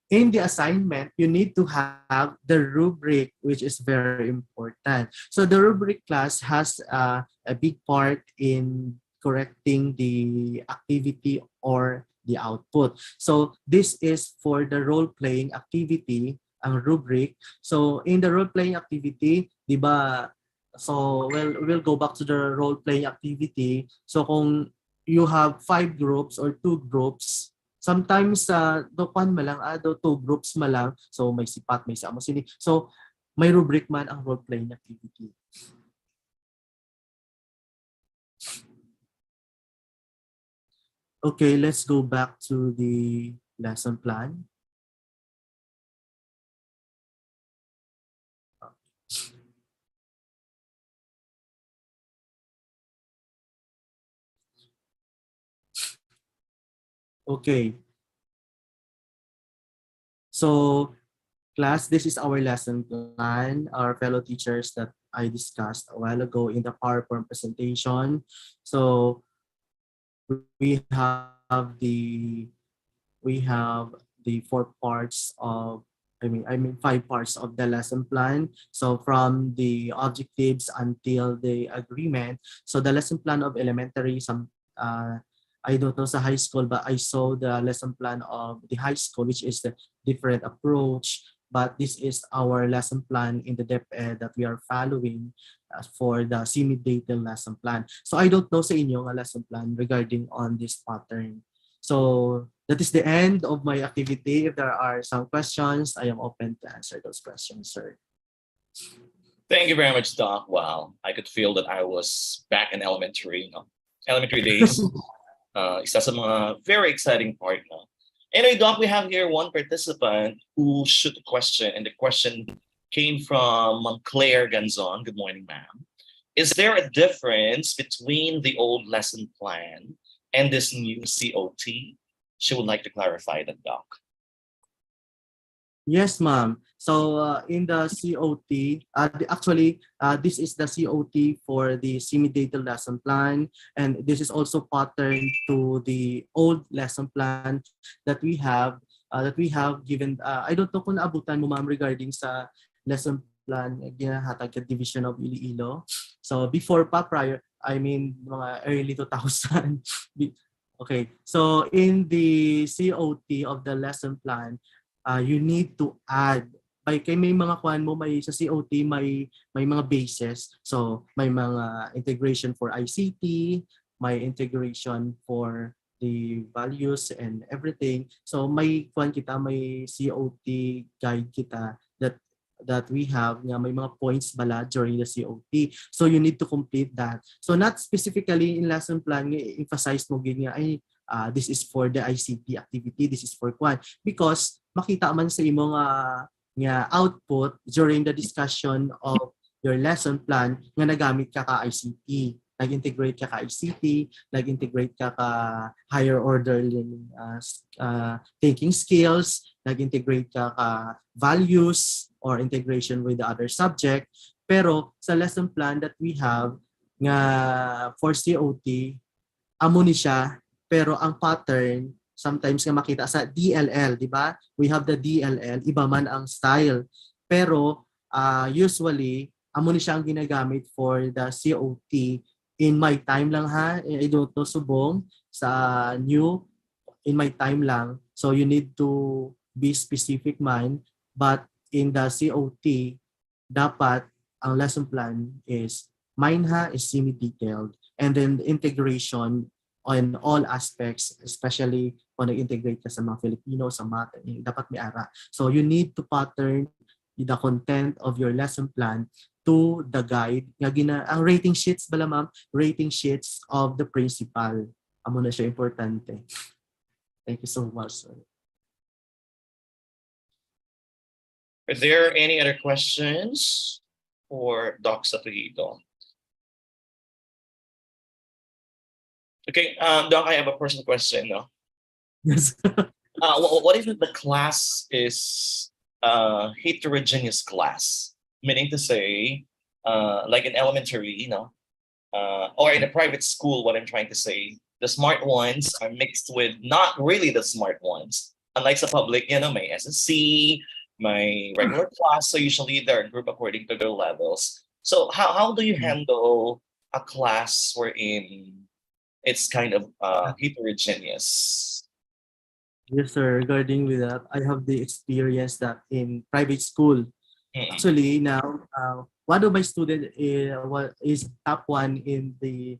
in the assignment, you need to have the rubric, which is very important. So the rubric class has a big part in correcting the activity or the output. So this is for the role-playing activity, ang rubric. So in the role-playing activity, di ba, so we'll go back to the role-playing activity. So kung you have 5 groups or 2 groups, sometimes dopan malang do 2 groups malang, so may sipat, may samo sini. So may rubric man ang role-playing activity. Okay, let's go back to the lesson plan. Okay. So, class, this is our lesson plan, our fellow teachers that I discussed a while ago in the PowerPoint presentation. So, we have the 4 parts of, I mean 5 parts of the lesson plan. So from the objectives until the agreement. So the lesson plan of elementary, I don't know sa high school, but I saw the lesson plan of the high school, which is the different approach. But this is our lesson plan in the DepEd that we are following for the semi-detailed lesson plan. So I don't know sa inyo nga lesson plan regarding on this pattern. So that is the end of my activity. If there are some questions, I am open to answer those questions, sir. Thank you very much, Doc. Wow, I could feel that I was back in elementary days. Isa sa mga very exciting part. No? Anyway, Doc, we have here one participant who shoot a question, and the question came from Claire Ganzon. Good morning, ma'am. Is there a difference between the old lesson plan and this new COT? She would like to clarify that, Doc. Yes, ma'am. So in the COT, actually, this is the COT for the semi-detailed lesson plan, and this is also patterned to the old lesson plan that we have given. I don't know kung naabutan mo, ma'am, regarding sa lesson plan ginahatag ka Division of Iloilo. So before pa, prior, I mean mga early 2000. Okay, so in the COT of the lesson plan, you need to add kay may mga kuan mo, may sa COT may mga bases. So may mga integration for ICT, may integration for the values and everything. So may kuan kita, may COT guide kita that we have nga may mga points bala during the COT. So you need to complete that. So not specifically in lesson plan nga emphasize mo gid nga ay this is for the ICT activity, this is for kuan, because makita man sa imong nga output during the discussion of your lesson plan nga nagamit ka ka ICT, nag-integrate ka ka ICT, nag-integrate ka ka higher order thinking skills, nag-integrate ka ka values or integration with the other subject. Pero sa lesson plan that we have nga for COT, amo ni siya, pero ang pattern sometimes nga makita sa DLL, di ba? We have the DLL, iba man ang style. Pero usually, amo ni siya ang ginagamit for the COT in my time lang ha. I don't know subong sa new in my time lang. So you need to be specific man. But in the COT, dapat ang lesson plan is Minha is semi-detailed. And then the integration on all aspects, especially kung nag-integrate ka sa mga Filipino, sa math, dapat may ara. So you need to pattern the content of your lesson plan to the guide. Ang rating sheets bala ma'am, rating sheets of the principal. Amo na siya importante. Thank you so much, sir. Are there any other questions for Doc Saprito? Okay, Doc, I have a personal question. No? Yes. What if the class is heterogeneous class? Meaning to say, like in elementary, or in a private school, what I'm trying to say, the smart ones are mixed with not really the smart ones. Unlike sa public, my SSC, my regular class, so usually they're grouped according to their levels. So how do you handle a class wherein it's kind of heterogeneous? Yes, sir. Regarding with that, I have the experience that in private school, actually now, one of my students is top one in the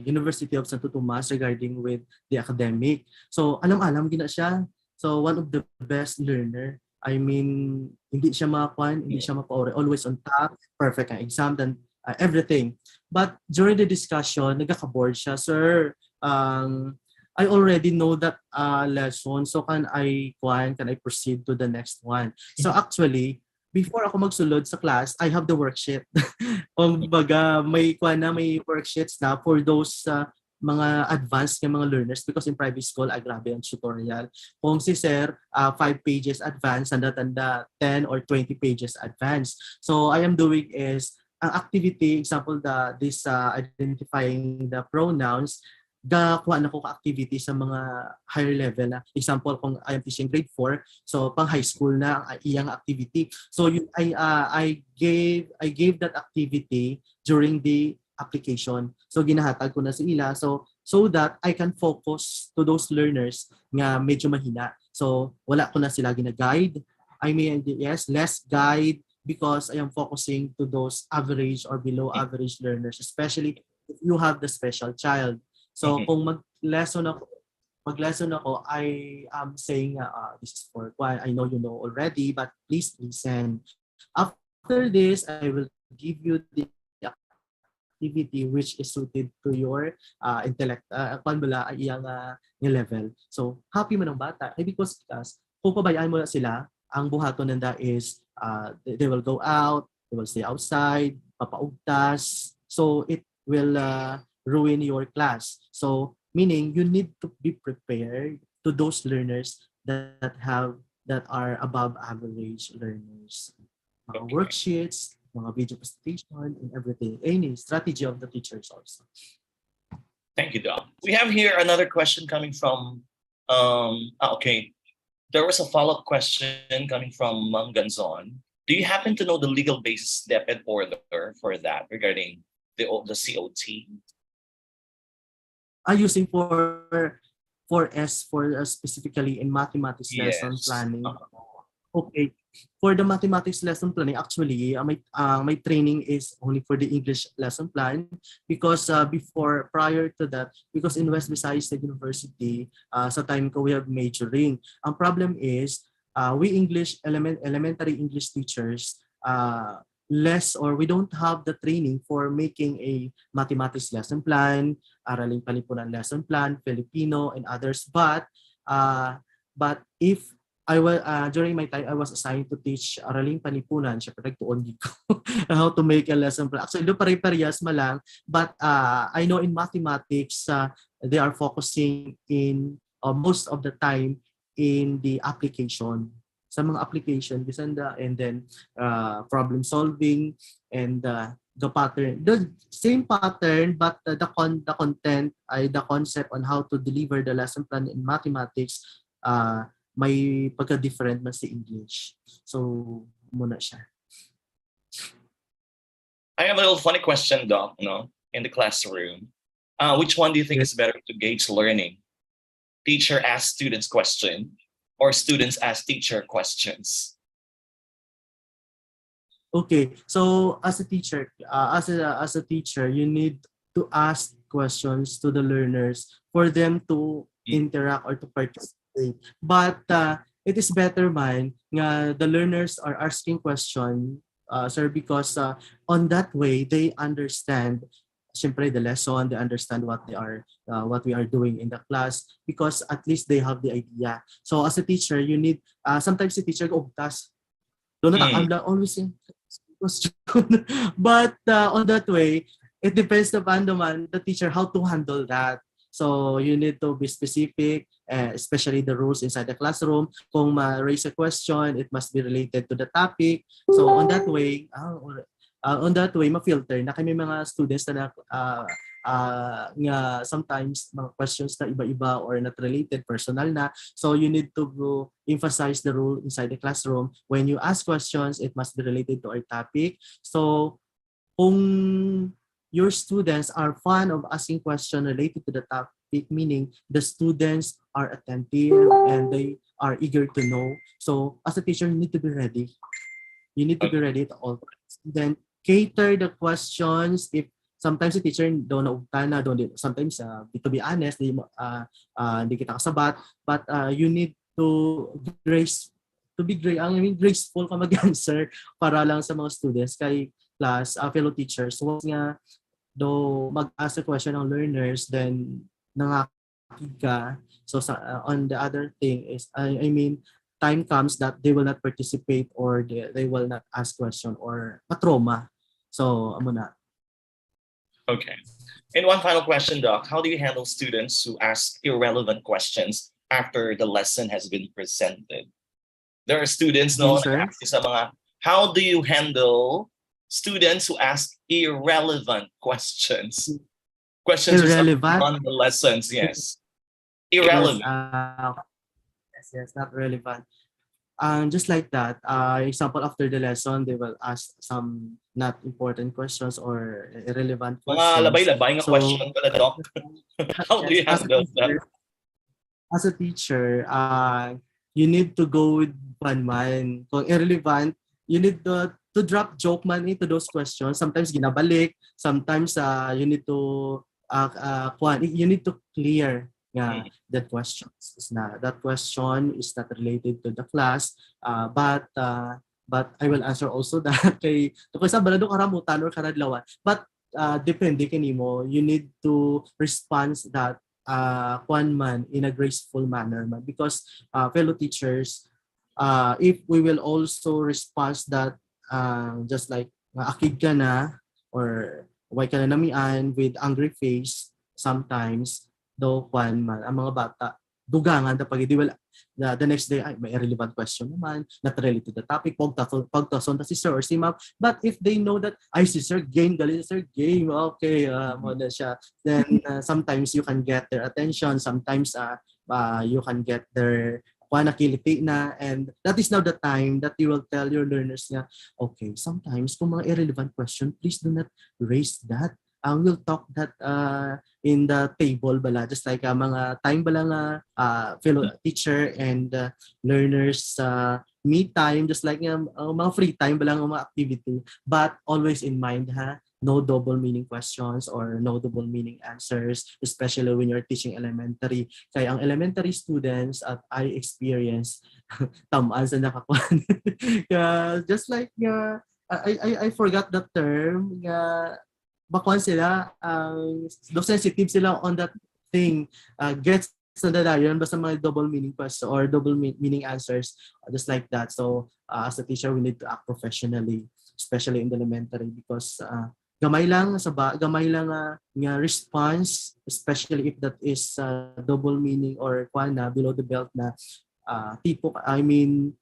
University of Santo Tomas regarding with the academic. So alam-alam gina siya. So one of the best learner. I mean, hindi siya makakuan, hindi siya mapa-ore. Always on top, perfect ang exam, then everything. But during the discussion, nagkaka-board siya, sir. I already know that lesson, so can I proceed to the next one? So actually, before ako magsulod sa class, I have the worksheet. Kumbaga, may worksheets na for those mga advanced ng mga learners because in private school, grabe ang tutorial. Kung si sir, 5 pages advanced, tanda-tanda 10 or 20 pages advanced. So I am doing is, ang activity, example, this identifying the pronouns, kuha na ko ka-activity sa mga higher level na. Example, kung I am teaching grade 4, so pang high school na ang iyang activity. So I gave that activity during the application. So ginahatag ko na sa ila so that I can focus to those learners nga medyo mahina. So wala ko na sila gina-guide. I mean, yes, less guide because I am focusing to those average or below average learners, especially if you have the special child. So kung mag-lesson ako, I am saying, this is for I know you know already, but please listen. After this, I will give you the activity which is suited to your intellect, iyang level. So, happy man ang bata. Because kung pabayaan mo na sila, ang buhaton nanda is they will go out, they will stay outside, papaugtas. So, it will ruin your class. So, meaning you need to be prepared to those learners that are above average learners. Mga worksheets, mga video presentation, and everything. Any strategy of the teachers also. Thank you, Doc. We have here another question coming from, okay. There was a follow-up question coming from Ma'am Ganzon. Do you happen to know the legal basis DepEd order for that regarding the COT? Using for specifically in mathematics lesson planning. Okay. For the mathematics lesson planning, actually, my training is only for the English lesson plan because prior to that, because in West Visayas State University, sa time ko we have majoring. Ang problem is, we elementary English teachers, we don't have the training for making a mathematics lesson plan, Araling Palipunan lesson plan, Filipino, and others. But if during my time, I was assigned to teach Araling Panipunan. Siyempre, nagtuon ko how to make a lesson plan. Actually, do pare-parehas malang. But I know in mathematics, they are focusing in most of the time in the application. Sa mga application, and then problem solving and the pattern. The same pattern, but the content, the concept on how to deliver the lesson plan in mathematics, may pagka-different man sa English. So, muna siya. I have a little funny question, Doc, in the classroom. Which one do you think is better to gauge learning? teacher ask students question or students ask teacher questions? Okay, so as a teacher, as a teacher, you need to ask questions to the learners for them to interact or to participate. But it is better man nga the learners are asking question, sir, because on that way they understand. Siyempre, the lesson, they understand what we are doing in the class because at least they have the idea. So as a teacher, you need, sometimes the teacher go, task, don't know, Mm. I'm not always in question. But on that way, it depends upon the teacher how to handle that. So you need to be specific, especially the rules inside the classroom. Kung ma-raise a question, it must be related to the topic. So on that way, ma-filter na kami mga students na nga sometimes mga questions na iba-iba or not related, personal na. So you need to emphasize the rule inside the classroom. When you ask questions, it must be related to our topic. So kung your students are fond of asking questions related to the topic, meaning the students are attentive and they are eager to know. So as a teacher, you need to be ready. You need to be ready at all times. Then cater the questions. If sometimes the teacher don't know na, don't sometimes to be honest, hindi kita kasabat, but you need to graceful ka mag-answer para lang sa mga students kay class, fellow teachers. Once nga do mag-ask a question ng learners, then nangakig ka. So on the other thing is, I mean, time comes that they will not participate or they will not ask question or patroma. So, amo na. Okay. And one final question, Doc. How do you handle students who ask irrelevant questions after the lesson has been presented? There are students, no, how do you handle students who ask irrelevant questions? Questions on the lessons, yes. Irrelevant. Yes, not relevant. Just like that, example, after the lesson, they will ask some not important questions or irrelevant questions. Mga labay-labay nga question pala, Doc. How do you handle that? As a teacher, you need to go with one man. Kung irrelevant, you need to drop joke man into those questions. Sometimes ginabalik, sometimes you need to clear that question. That question is not related to the class, but I will answer also that kay sa balado karamutan or karadlawan. But depende kanimo, you need to respond that one man in a graceful manner man, because fellow teachers, if we will also respond that just like akig ka na or why ka na namian with angry face, sometimes though one man ang mga bata dugangan pag di wala the next day ay may irrelevant question naman not related to the topic, pagtason ta si sir or si ma'am. But if they know that ay si sir game gali sir game, okay, mo na siya, then sometimes you can get their attention, sometimes you can get their nakiliti na, and that is now the time that you will tell your learners na okay, sometimes kung mga irrelevant question, please do not raise that. We'll talk that in the table bala, just like mga time bala nga fellow teacher and learners me time, just like mga free time bala nga mga activity, but always in mind no double meaning questions or no double meaning answers, especially when you're teaching elementary. Kaya ang elementary students at I experience tamaan sa nakakuan. Just like I forgot the term bakuan sila, sensitive sila on that thing, gets sa dadayon basta mga double meaning question or double meaning answers, just like that. So as a teacher, we need to act professionally, especially in the elementary, because gamay lang nga response, especially if that is double meaning or kwan na below the belt na tipo, I mean,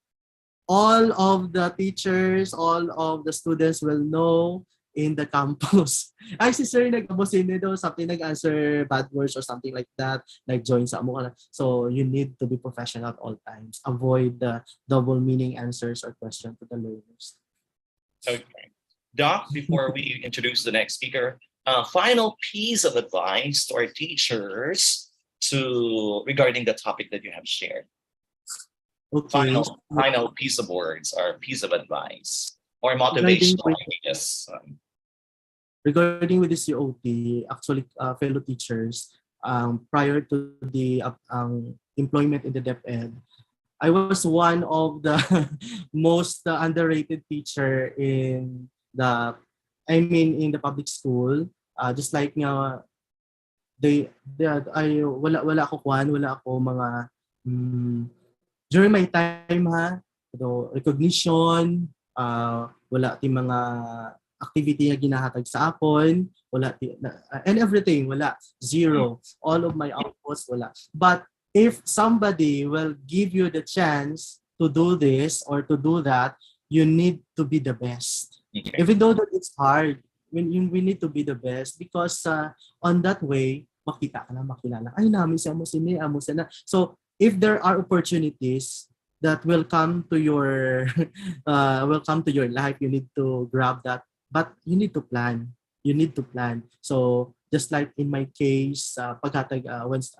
all of the teachers, all of the students will know in the campus. Ay, si sir nag-abosin daw, something nag-answer bad words or something like that, nag-join sa amo ka. So you need to be professional at all times. Avoid the double meaning answers or question to the learners. Okay. Doc, before we introduce the next speaker, final piece of advice to our teachers to regarding the topic that you have shared? Okay. Final piece of words or piece of advice or Regarding motivational with, ideas. regarding with the COT, actually, fellow teachers, prior to the employment in the DepEd, I was one of the most underrated teacher in the, I mean, in the public school. Just like nga, wala ako wala ako mga, during my time ha, recognition, wala ti mga activity nga ginahatag sa akon, and everything, wala, zero. All of my outputs, wala. But if somebody will give you the chance to do this or to do that, you need to be the best. Okay. Even though that it's hard, we need to be the best because on that way, makita ka na, makilala. Ay, namin siya mo sini, amo siya na. So, if there are opportunities that will come to your life, you need to grab that. But you need to plan. You need to plan. So, just like in my case, pagkatag once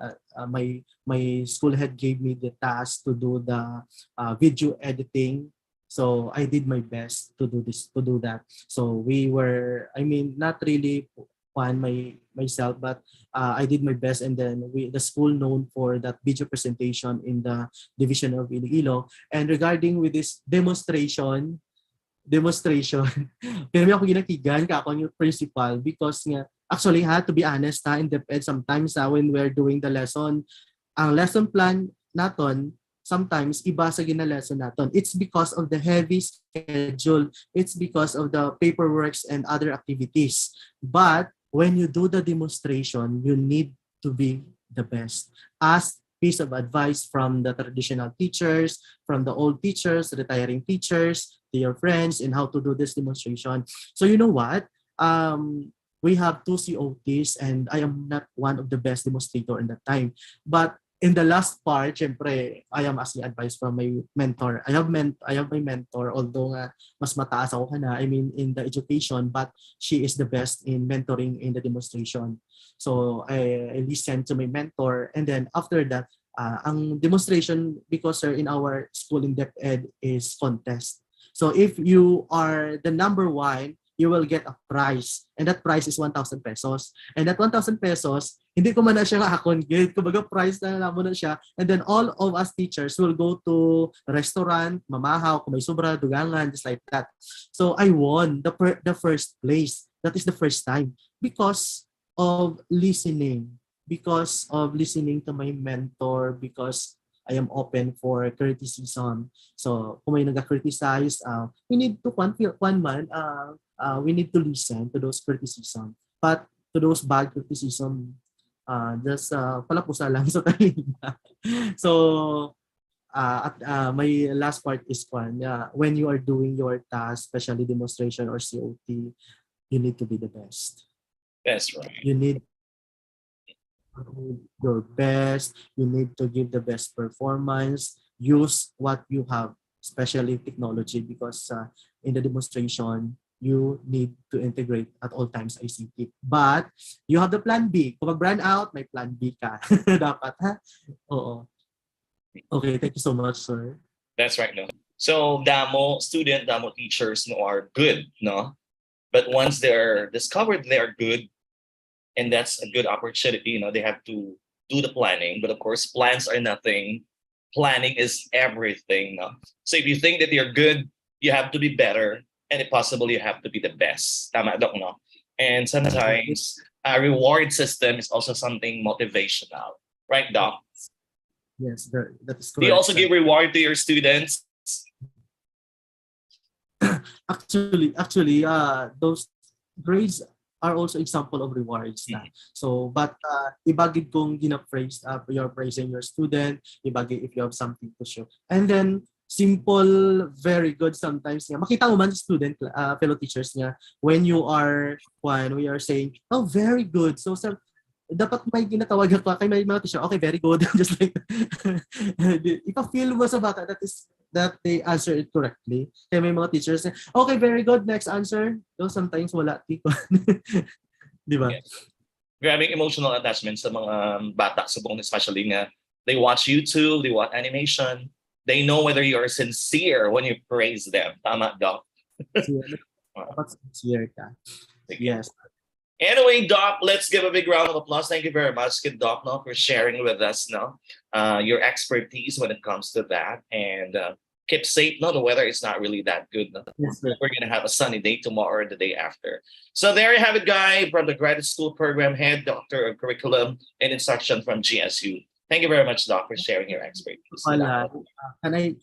my school head gave me the task to do the video editing. So I did my best to do that. So we were, I mean, not really myself, but I did my best, and then the school known for that video presentation in the division of Iloilo. And regarding with this demonstration, pero ako ginakigan ka ako yung principal because nga, actually to be honest in DepEd, sometimes when we're doing the lesson, ang lesson plan naton, sometimes iba sa lesson naton. It's because of the heavy schedule. It's because of the paperworks and other activities. But when you do the demonstration, you need to be the best. As piece of advice from the traditional teachers, from the old teachers, retiring teachers, to your friends, and how to do this demonstration. So you know what? We have 2 COTs, and I am not one of the best demonstrator in that time. But in the last part, syempre, I am asking advice from my mentor. I have my mentor, although mas mataas ako na, I mean, in the education, but she is the best in mentoring in the demonstration. So I listened to my mentor, and then after that, ang demonstration, because in our school in DepEd is contest. So if you are the number 1, you will get a prize. And that prize is 1,000 pesos. And that 1,000 pesos, hindi ko man na siya akon gate. Kumbaga prize na mo na siya. And then all of us teachers will go to restaurant, mamahaw, kung may sobra, dugangan, just like that. So I won the first place. That is the first time. Because of listening. Because of listening to my mentor. Because I am open for criticism. So kung may nag-criticize, we need to we need to listen to those criticism. But to those bad criticism, just palapusa lang sa kanila. So my last part is when you are doing your task, especially demonstration or COT, you need to be the best. That's right. You need your best. You need to give the best performance. Use what you have, especially technology, because in the demonstration, you need to integrate at all times ICT. But you have the plan B. Kung mag-brand out, may plan B ka. Dapat, ha? Oo. Okay, thank you so much, sir. That's right, no. So Damo teachers are good, no? But once they're discovered they are good, and that's a good opportunity, they have to do the planning. But of course, plans are nothing. Planning is everything, no? So if you think that you're good, you have to be better. And if possible, you have to be the best. Tama, Doc, no? And sometimes a reward system is also something motivational. Right, Doc? Yes, that is correct. Do you also give reward to your students? Actually, those grades are also example of rewards. So, but ibagid kong gina-praise, you're praising your student, ibagid if you have something to show. And then, simple, very good sometimes nga. Makita mo man student, fellow teachers nga, when we are saying, oh, very good. So, dapat may ginatawag ako kay may mga teacher, okay, very good. Just like, ipa-feel mo sa bata that they answer it correctly. Kaya may mga teachers, okay, very good, next answer. So, sometimes wala. Di ba? Yes. grabbing emotional attachment sa mga bata subong, especially nga they watch YouTube, they watch animation, they know whether you are sincere when you praise them. Tama, Doc? Dapat sincere ka. Yes. Anyway, Doc, let's give a big round of applause. Thank you very much, kid Doc, no, for sharing with us, no, your expertise when it comes to that. And keep safe. No, the weather is not really that good. No? Yes, sir. We're gonna have a sunny day tomorrow or the day after. So there you have it, guy, from the graduate school program head, Doctor of Curriculum and Instruction from GSU. Thank you very much, Doc, for sharing your expertise. Can I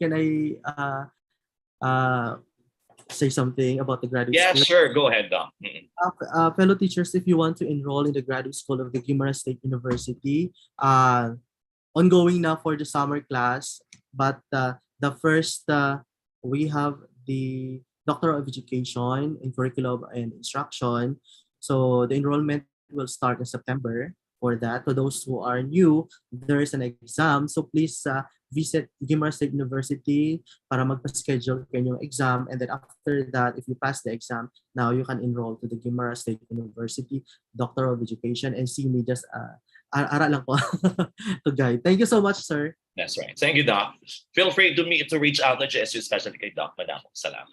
say something about the graduate Yeah, school? sure. Go ahead, Doc. Fellow teachers, if you want to enroll in the graduate school of the Guimaras State University, ongoing now for the summer class, but the first, we have the Doctor of Education in Curriculum and Instruction. So the enrollment will start in September for that. For those who are new, there is an exam. So please visit Guimaras State University para magpa-schedule kanyong exam. And then after that, if you pass the exam, now you can enroll to the Guimaras State University Doctor of Education and see me just ara lang po to guide. Thank you so much, sir. That's right. Thank you, Doc. Feel free to reach out to GSU, especially kay Doc. Madamong salamat.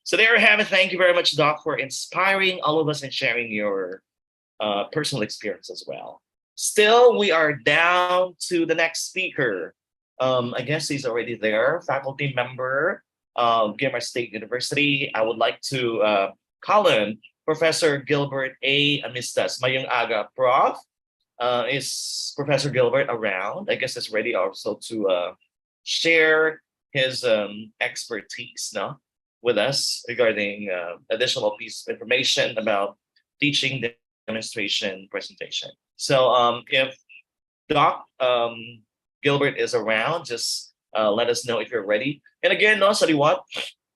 So there you have it. Thank you very much, Doc, for inspiring all of us and sharing your personal experience as well. Still, we are down to the next speaker. I guess he's already there, faculty member of Guimaras State University. I would like to call in Professor Gilbert A. Amistas. Mayong aga, Prof. Is Professor Gilbert around? I guess it's ready also to share his expertise, no, with us regarding additional piece of information about teaching, demonstration, presentation. So if Doc Gilbert is around, just let us know if you're ready. And again, no, sorry what,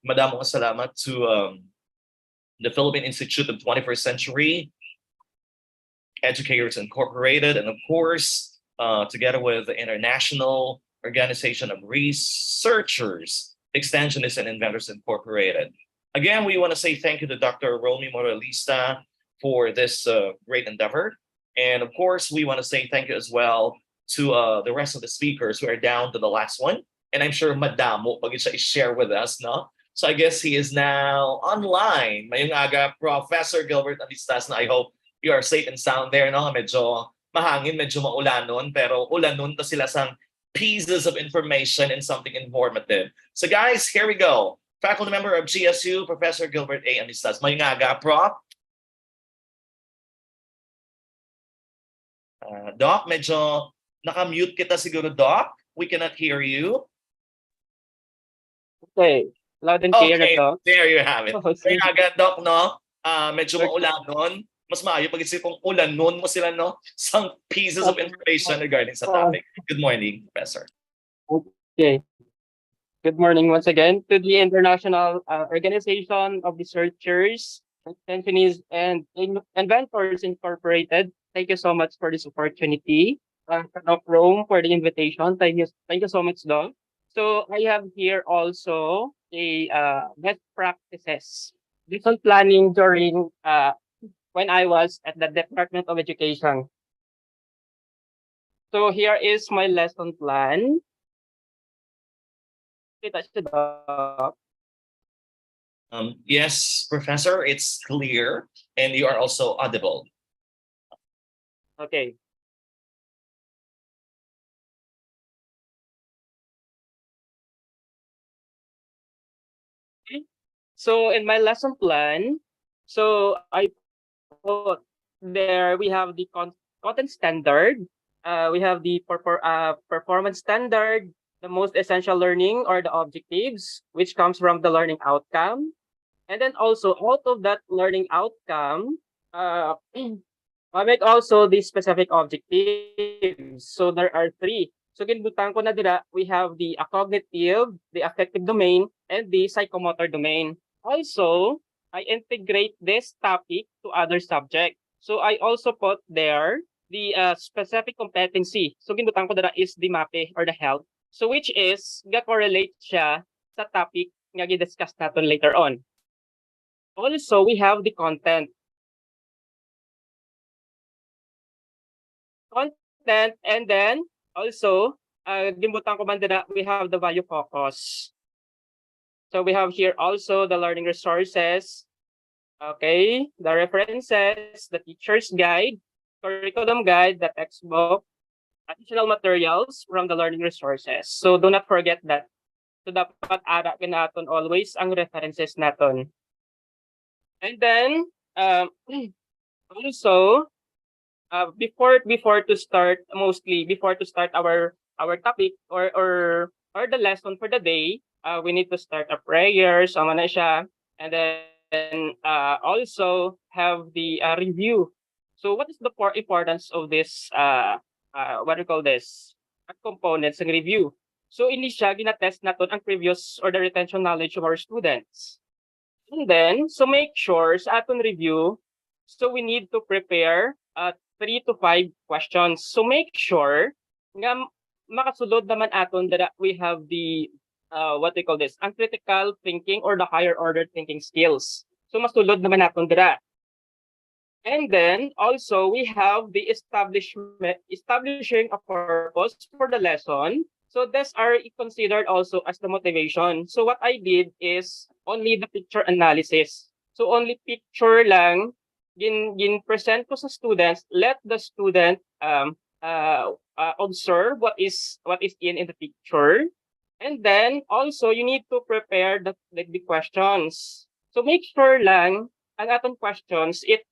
madamong salamat to the Philippine Institute of 21st Century Educators Incorporated, and of course, together with the International Organization of Researchers, Extensionists, and Inventors Incorporated. Again, we want to say thank you to Dr. Romy Moralista for this great endeavor. And of course, we want to say thank you as well to the rest of the speakers who are down to the last one. And I'm sure madamo pag siya i-share with us, no? So I guess he is now online. Mayong aga, Professor Gilbert Amistas, na I hope you are safe and sound there, no? Medyo mahangin, medyo maulanon, pero ulanon to sila sang pieces of information and something informative. So guys, here we go. Faculty member of GSU, Professor Gilbert A. Amistas. Mayong aga, Prof. Doc, medyo naka-mute kita siguro, Doc. We cannot hear you. Okay. Loud and clear na, Doc. There you have it. May aga, Doc, no? Medyo Okay. maulanon. Mas maayo pag isip kong ulanon mo sila, no? Some pieces of information regarding sa topic. Good morning, Professor. Okay. Good morning once again to the International Organization of Researchers, Extensionists, and Inventors Incorporated. Thank you so much for this opportunity. Doc Rome for the invitation. Thank you so much, Doc. So I have here also a best practices. Lesson planning during when I was at the Department of Education. So here is my lesson plan. Kita siya, Doc. Yes, Professor, it's clear, and you are also audible. Okay. So in my lesson plan, so I put there we have the content standard, we have the performance standard, the most essential learning or the objectives, which comes from the learning outcome, and then also out of that learning outcome, I make also the specific objectives. So there are 3. So ginbutan ko na dira, we have the cognitive, the affective domain, and the psychomotor domain. Also, I integrate this topic to other subjects. So I also put there the specific competency. So ginbutan ko dira is the MAPE or the health. So which is ga-correlate siya sa topic nga gi-discuss natin later on. Also, we have the content. content, and then also, limbutan ko man dira, we have the value focus. So we have here also the learning resources, okay, the references, the teacher's guide, curriculum guide, the textbook, additional materials from the learning resources. So do not forget that. So dapat ara naton always ang references naton. And then also before to start our topic or the lesson for the day, we need to start a prayer, sama na siya, and then also have the review. So what is the importance of this what do you call this components ng review? So ini siya ginatest naton ang previous or the retention knowledge of our students. And then so make sure sa aton review, so we need to prepare 3 to 5 questions. So make sure nga makasulod naman aton that we have the what they call this, ang critical thinking or the higher order thinking skills. So masulod naman aton dira. And then also we have the establishing a purpose for the lesson. So these are considered also as the motivation. So what I did is only the picture analysis. So only picture lang gin present ko sa students. Let the student observe what is in the picture. And then also you need to prepare the questions. So make sure lang ang atong questions, it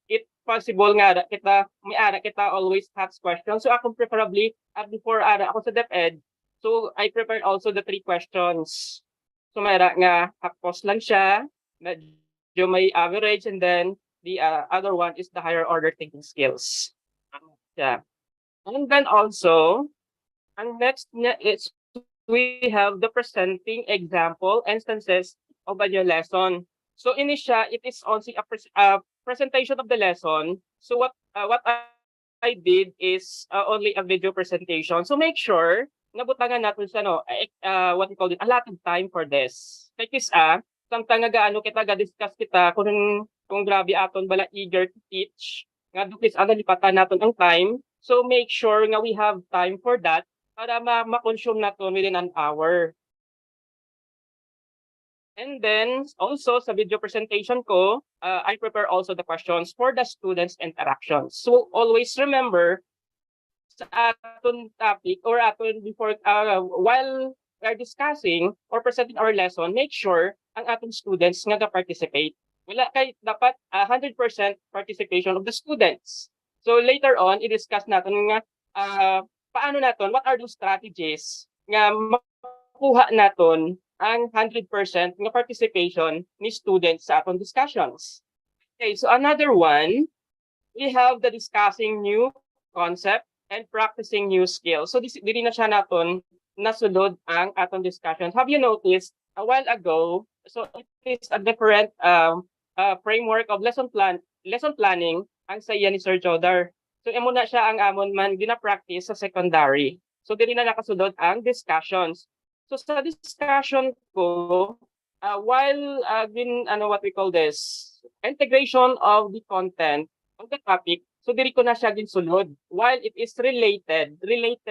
possible nga kita may ara kita always ask questions. So ako preferably before ara ako sa DepEd, so I prepared also the 3 questions. So mayra nga hapos lang siya, medyo may average, and then the other one is the higher order thinking skills. Yeah. And then also, ang next is we have the presenting example instances of a new lesson. So ini siya, it is also a presentation of the lesson. So what I did is only a video presentation. So make sure nabutangan natin sa what we call it, a lot of time for this. Like is samtang nga gaano kita ga-discuss kita kung grabe aton bala eager to teach, nga dukis lipatan naton ang time. So make sure nga we have time for that para ma-consume naton within an hour. And then also sa video presentation ko, I prepare also the questions for the students' interactions. So always remember sa aton topic or aton before while we are discussing or presenting our lesson, make sure ang aton students nga ga-participate. Wala kay dapat 100% participation of the students. So later on, i-discuss natin nga paano naton, what are those strategies nga makuha naton ang 100% nga participation ni students sa atong discussions. Okay, so another one, we have the discussing new concept and practicing new skills. So dili na siya naton nasulod ang atong discussions. Have you noticed a while ago, so it is a different framework of lesson planning ang sa iya ni Sir Jodar. So emo na siya ang amon man gina-practice sa secondary. So dili na nakasulod ang discussions. So sa discussion ko, while what we call this, integration of the content of the topic, so diri ko na siya ginsulod while it is related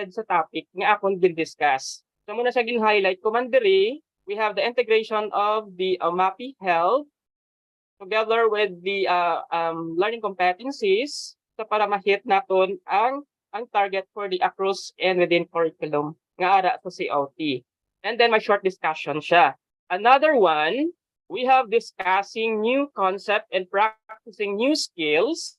sa topic nga akong discuss. So muna siya gin-highlight ko man diri, we have the integration of the MAPI Health together with the learning competencies, so para ma-hit naton ang target for the across and within curriculum nga ara sa COT. And then my short discussion siya. Another one, we have discussing new concept and practicing new skills.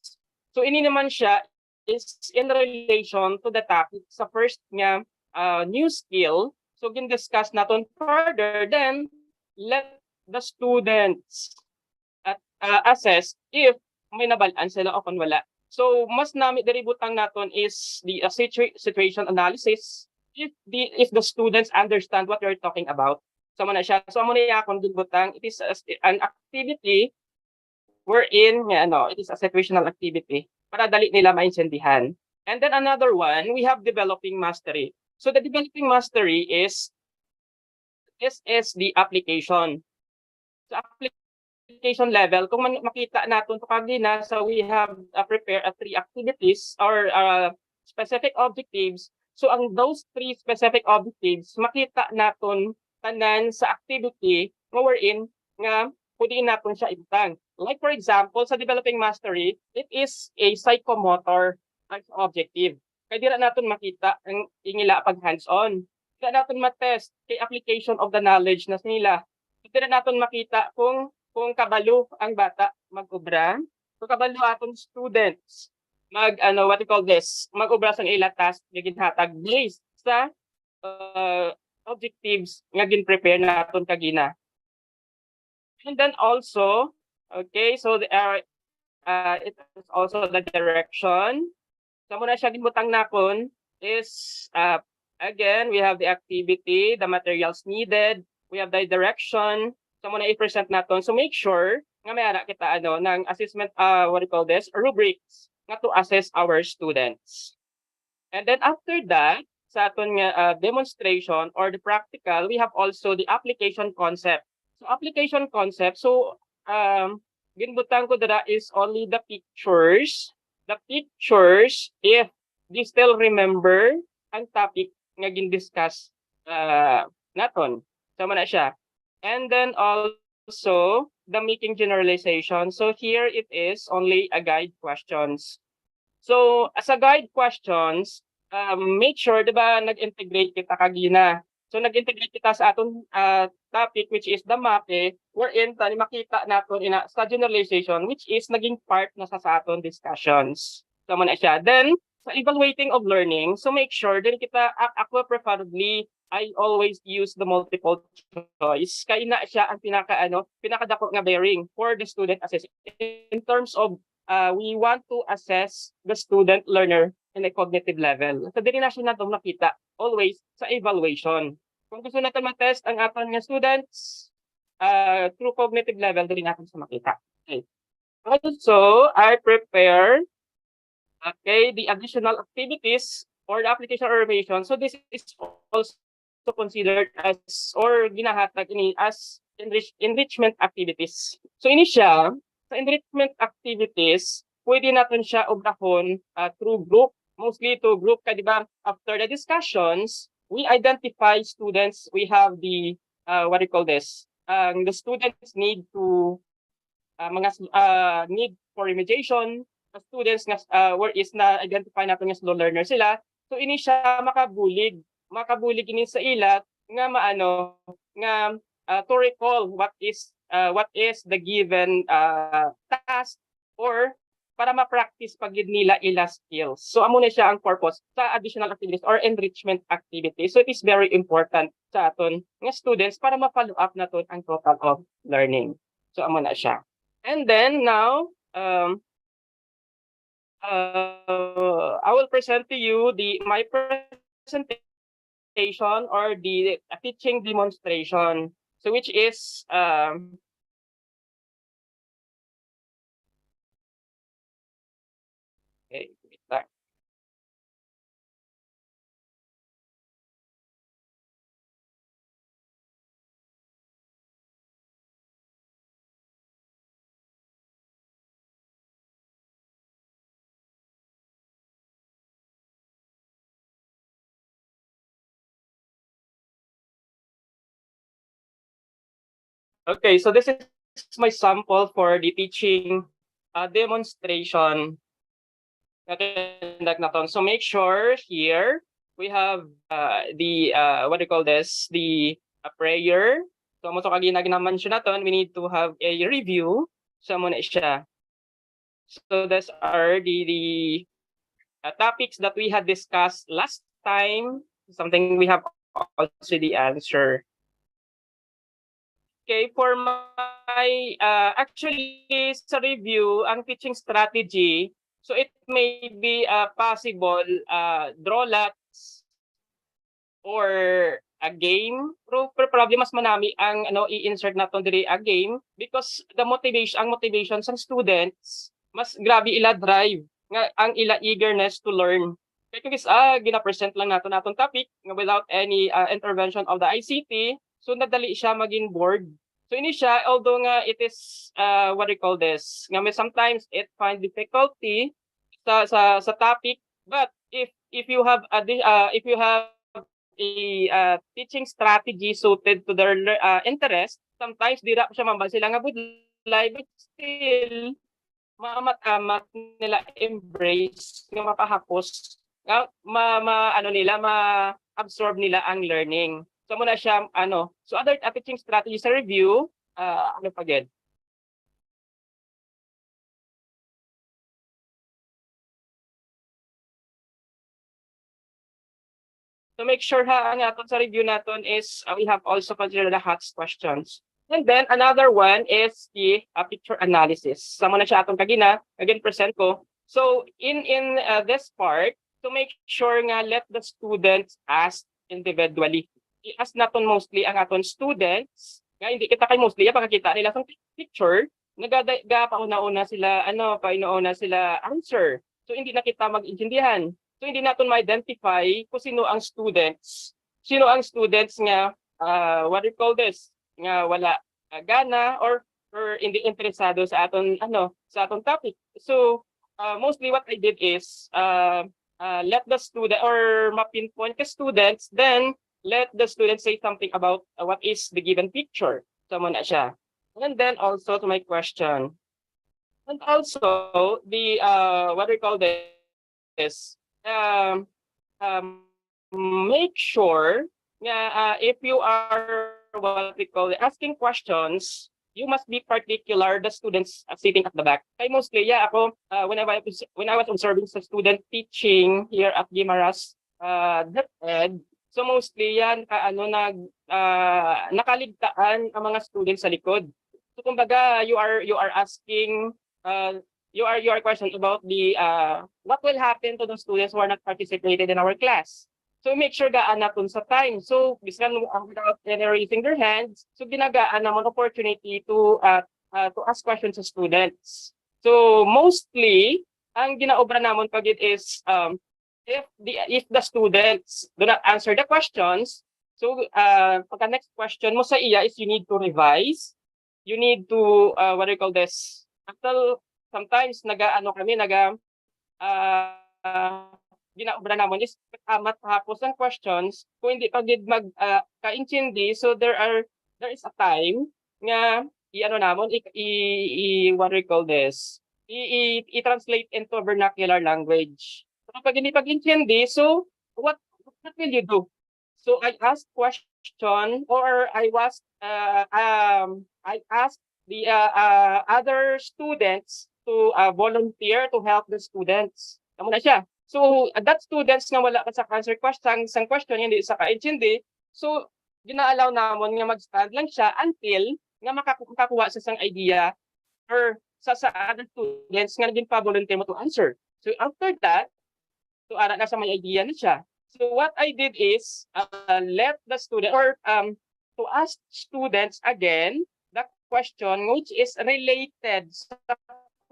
So ini naman siya is in relation to the topic sa first nga new skill. So gin-discuss naton further, then let the students assess if may nabalaan sila o kung wala. So mas nami diri butang naton is the situation analysis. If the students understand what you're talking about, so na siya. So amo niya akong butang, it is an activity wherein it is a situational activity para dali nila maintindihan. And then another one, we have developing mastery. So the developing mastery is the application. So application level, kung makita natin to kagina, so we have prepared 3 activities or specific objectives. So ang those 3 specific objectives makita naton tanan sa activity nga wherein nga pwede naton siya ibutang. Like for example, sa developing mastery, it is a psychomotor as objective. Kaya dira naton makita ang ingila pag hands-on. Dira naton ma-test kay application of the knowledge na nila. Dira naton makita kung kabalo ang bata mag-obra, kung kabalo aton students what you call this, mag-obra sang ila task nga ginhatag based sa objectives nga gin-prepare naton kagina. And then also, okay, so it is also the direction. So muna siya gibutang nakon is again, we have the activity, the materials needed, we have the direction. So muna i-present naton. So make sure nga may ara kita ng assessment what do you call this, rubrics nga to assess our students. And then after that, sa aton nga demonstration or the practical, we have also the application concept. So application concept, so ginbutang ko dira is only the pictures. The pictures, if they still remember ang topic nga gin-discuss naton. Sama na siya. And then also, the making generalization. So here it is only a guide questions. So as a guide questions, make sure, di ba, nag-integrate kita kagina. So nag-integrate kita sa aton topic which is the MAPE, wherein tani makita naton sa generalization which is naging part na sa aton discussions. Tama na siya. Then sa evaluating of learning, so make sure din kita ako preferably I always use the multiple choice. Kaya na siya ang pinakadako nga bearing for the student assessment in terms of we want to assess the student learner in a cognitive level. So dili na siya natong nakita always sa evaluation. Kung gusto natin ma-test ang aton nga students through cognitive level, dili natin sa makita. Okay. Also, I prepare the additional activities or the application automation. So this is also considered as or ginahatag ini as enrichment activities. So ini siya sa enrichment activities, pwede natin siya obrahon through group, mostly to group ka, di ba? After the discussions, we identify students. We have the what do you call this? The students need to need for remediation. The students where is na identify natin nga slow learner sila. So ini siya makabulig ini sa ila nga to recall what is the given task or para ma-practice pagid nila ila skills. So amo na siya ang purpose sa additional activities or enrichment activities. So it is very important sa aton nga students para ma-follow up naton ang total of learning. So amo na siya. And then now I will present to you my presentation or the teaching demonstration. So which is okay, wait lang. Okay, so this is my sample for the teaching demonstration. So make sure here we have the what do you call this? The prayer. So mo to gina-mention naton, we need to have a review. So mo na siya. So these are the topics that we had discussed last time. Something we have also the answer. Okay, for my actually sa review, ang teaching strategy, so it may be possible draw lots or a game. Pero probably mas manami ang i-insert naton diri a game because ang motivation sa students mas grabe ila drive nga ang ila eagerness to learn. Kaya kung gina-present lang naton topic nga without any intervention of the ICT, so nadali siya maging board. So ini siya, although nga it is what do you call this? Nga sometimes it find difficulty sa topic, but if you have if you have a teaching strategy suited to their interest, sometimes dira pa siya mambal sila nga budlay, but still maamat-amat nila embrace nga mapahapos nga ano nila ma-absorb nila ang learning. So muna siya so other teaching strategies sa review ano pa gid. To make sure ang aton sa review naton is we have also considered the HOTS questions. And then another one is the picture analysis. Sama na siya atong kagina, again present ko. So in this part, to make sure nga let the students ask individually. I-ask naton mostly ang aton students, nga hindi kita kay mostly pagkakita nila sa picture, pauna-una sila pauna-una sila answer. So hindi na kita mag-intindihan. So hindi natin ma-identify kung sino ang students nga what do you call this? Nga wala gana or hindi interesado sa aton sa aton topic. So mostly what I did is let the student or ma-pinpoint ka students, then let the student say something about what is the given picture. So muna siya. And then also to my question. And also the what do you call this? Make sure if you are what we call asking questions, you must be particular the students sitting at the back. Kay mostly ako when I was observing sa student teaching here at Guimaras DepEd, so mostly yan nakaligtaan ang mga students sa likod. So kumbaga you are asking your question about the what will happen to the students who are not participated in our class. So make sure gaan naton sa time. So biskan without any raising their hands, so ginagaan namon opportunity to ask questions to students. So mostly ang ginaobra namon pagid is if the students do not answer the questions, so pagka next question mo sa iya is you need to revise. You need to what do you call this? Until sometimes ginaobra namon is matapos ang questions kung hindi pa gid kaintindi, so there is a time nga what do you call this, i-translate into vernacular language. So pag hindi pag-intindi, so what will you do? So I asked question or I asked the other students to volunteer to help the students. Tama na siya. So that students nga wala pa sa answer question, sang question hindi sa kaintindi, so gina-allow namon nga mag-stand lang siya until nga makakuha sa sang idea or sa other students nga naging pa-volunteer mo to answer. So after that, so ara na sa may idea na siya. So what I did is let the student or to ask students again the question which is related sa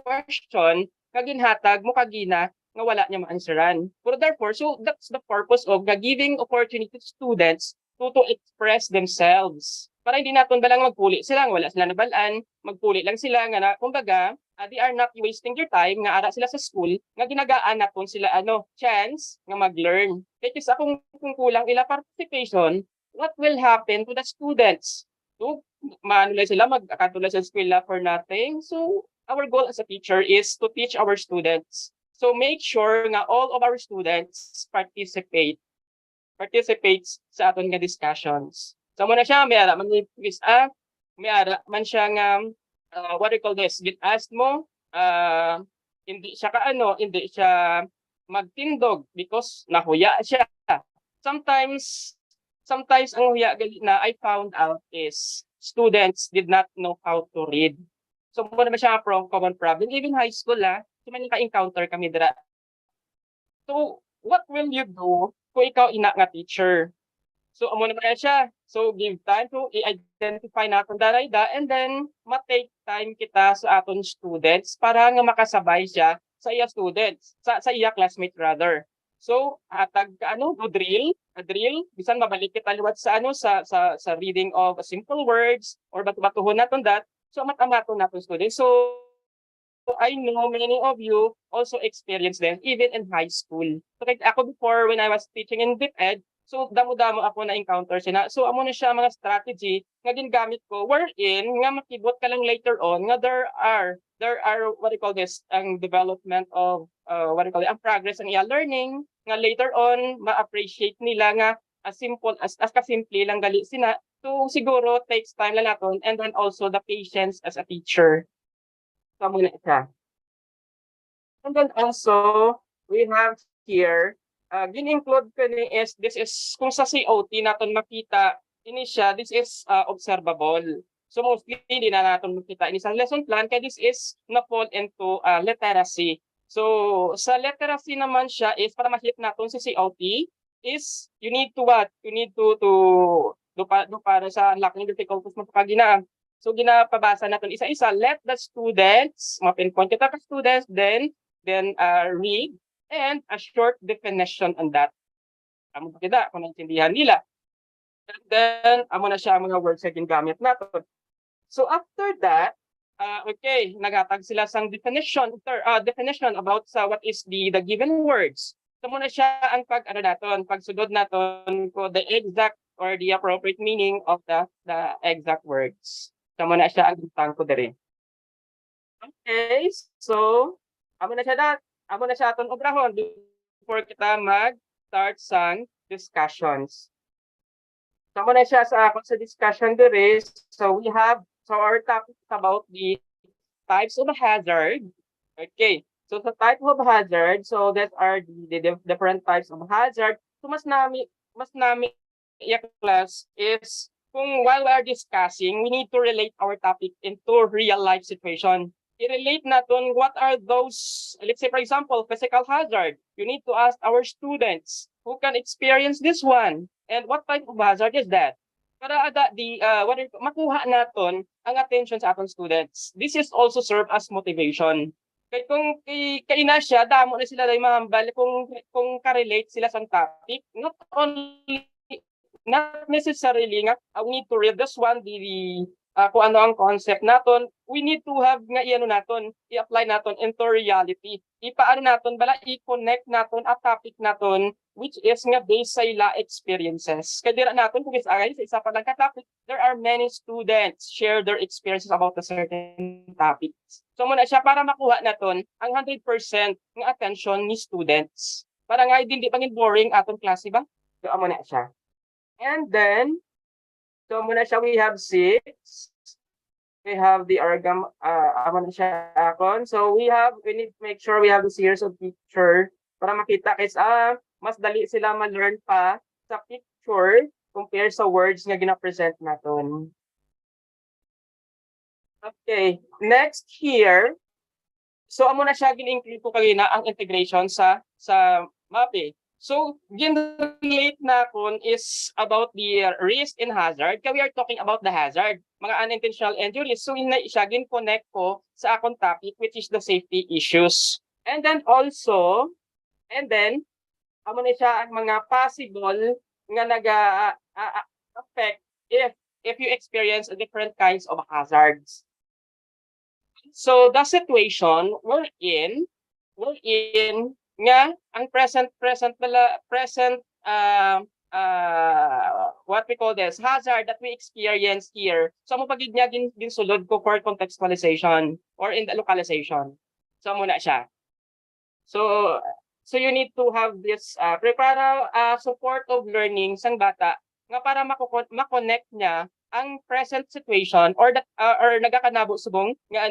question kaginhatag mo kagina nga wala niya ma-answeran. Pero therefore, so that's the purpose of giving opportunity to students to express themselves. Para hindi naton balang magpuli sila, wala sila nabalaan, magpuli lang sila nga kumbaga, they are not wasting their time nga ara sila sa school, nga ginagaan naton sila chance nga mag-learn. Kaya kung kulang ila participation, what will happen to the students? So, manulay sila magkatulad sa eskwela for nothing. So, our goal as a teacher is to teach our students. So make sure nga all of our students participates sa aton nga discussions. So muna siya may ara man siya nga what do you call this? Get asked mo hindi siya magtindog because nahuya siya. Sometimes ang huya gali na I found out is students did not know how to read. So muna ba siya common problem even high school so may naka-encounter kami dira. So what will you do kung ikaw ina nga teacher? So amo naman siya. So give time to i-identify naton darayda and then ma-take time kita sa aton students para nga makasabay siya sa iya students, sa iya classmate rather. So atag do drill bisan mabalik kita liwat sa sa reading of simple words or batuhon naton that. So amat-amaton naton students. So I know many of you also experienced them even in high school. So kahit ako before when I was teaching in DepEd, so damo-damo ako na encounter sina. So amo na siya mga strategy nga gingamit ko wherein nga makibot ka lang later on nga there are what do you call this ang development of what do you call it ang progress ang iya learning nga later on ma-appreciate nila nga as simple as kasimple lang gali sina. So siguro takes time lang naton and then also the patience as a teacher. So muna siya. And then also, we have here, gin-include ko ni is, this is, kung sa COT natin makita, ini siya, this is observable. So mostly, hindi na natin makita ini sa lesson plan, kaya this is na-fall into literacy. So sa literacy naman siya is, para ma-hit natin sa COT, is you need to what? You need to do para sa lacking difficulties mo pagina. So ginapabasa natin isa-isa, let the students, mapinpoint kita ka students, then read and a short definition on that. Amo pa kita kung naintindihan nila. And then amo na siya ang mga words na ginagamit natin. So after that, okay, naghatag sila sang definition about sa what is the given words. So muna siya ang pagsudod naton ko the exact or the appropriate meaning of the exact words. So muna siya ang gitang ko diri. Okay, so amo na siya aton obrahon before kita mag-start sang discussions. So muna siya sa discussion diri. So our topic is about the types of hazard. Okay. So the type of hazard, so that are the different types of hazard. So mas nami class is kung while we are discussing, we need to relate our topic into real life situation. I-relate natin what are those, let's say for example, physical hazard. You need to ask our students who can experience this one and what type of hazard is that. Para makuha natin ang attention sa atong students. This is also serve as motivation. Kaya kung kaina siya, damo na sila dahil mahambal kung ka-relate sila sa topic, not necessarily nga we need to read this one kung ano ang concept naton. We need to have nga i-apply naton into reality. Ipaano naton bala i-connect naton at topic naton which is nga based sa ila experiences. Kaya dira naton kung sa isa pa lang ka topic, there are many students share their experiences about a certain topics. So muna siya para makuha naton ang 100% ng attention ni students. Para nga hindi pangin boring atong klase ba? So amo na siya. And then so muna siya we have 6. We have the amo na siya akon. So we need to make sure we have the series of picture para makita kasi mas dali sila ma-learn pa sa picture compare sa words nga gina-present naton. Okay, next here. So amo na siya gin-include ko kanina ang integration sa MAPE. So gin-relate na kon is about the risk and hazard. Kaya we are talking about the hazard, mga unintentional injuries. So siya gin-connect ko sa akong topic which is the safety issues. And then amo na siya ang mga possible nga naga-affect if you experience different kinds of hazards. So the situation we're in nga ang present what we call this hazard that we experience here. So mo pagid niya ginsulod ko for contextualization or in the localization. So muna siya. So you need to have this prepare support of learning sang bata nga para ma-connect niya ang present situation or nagakanabo subong nga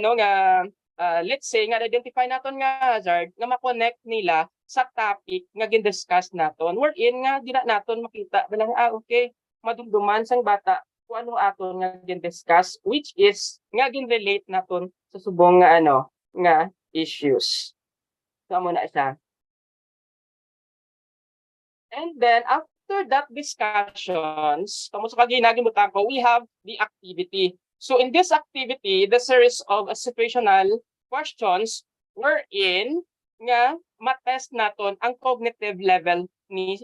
let's say nga identify naton nga hazard nga ma-connect nila sa topic nga gin-discuss naton. Wherein nga di na naton makita bilang okay madumduman sang bata kung ano aton nga gin-discuss which is nga gin-relate naton sa subong nga issues. So mo na siya. And then after that discussions, we have the activity. So in this activity, the series of situational questions wherein nga matest naton ang cognitive level ni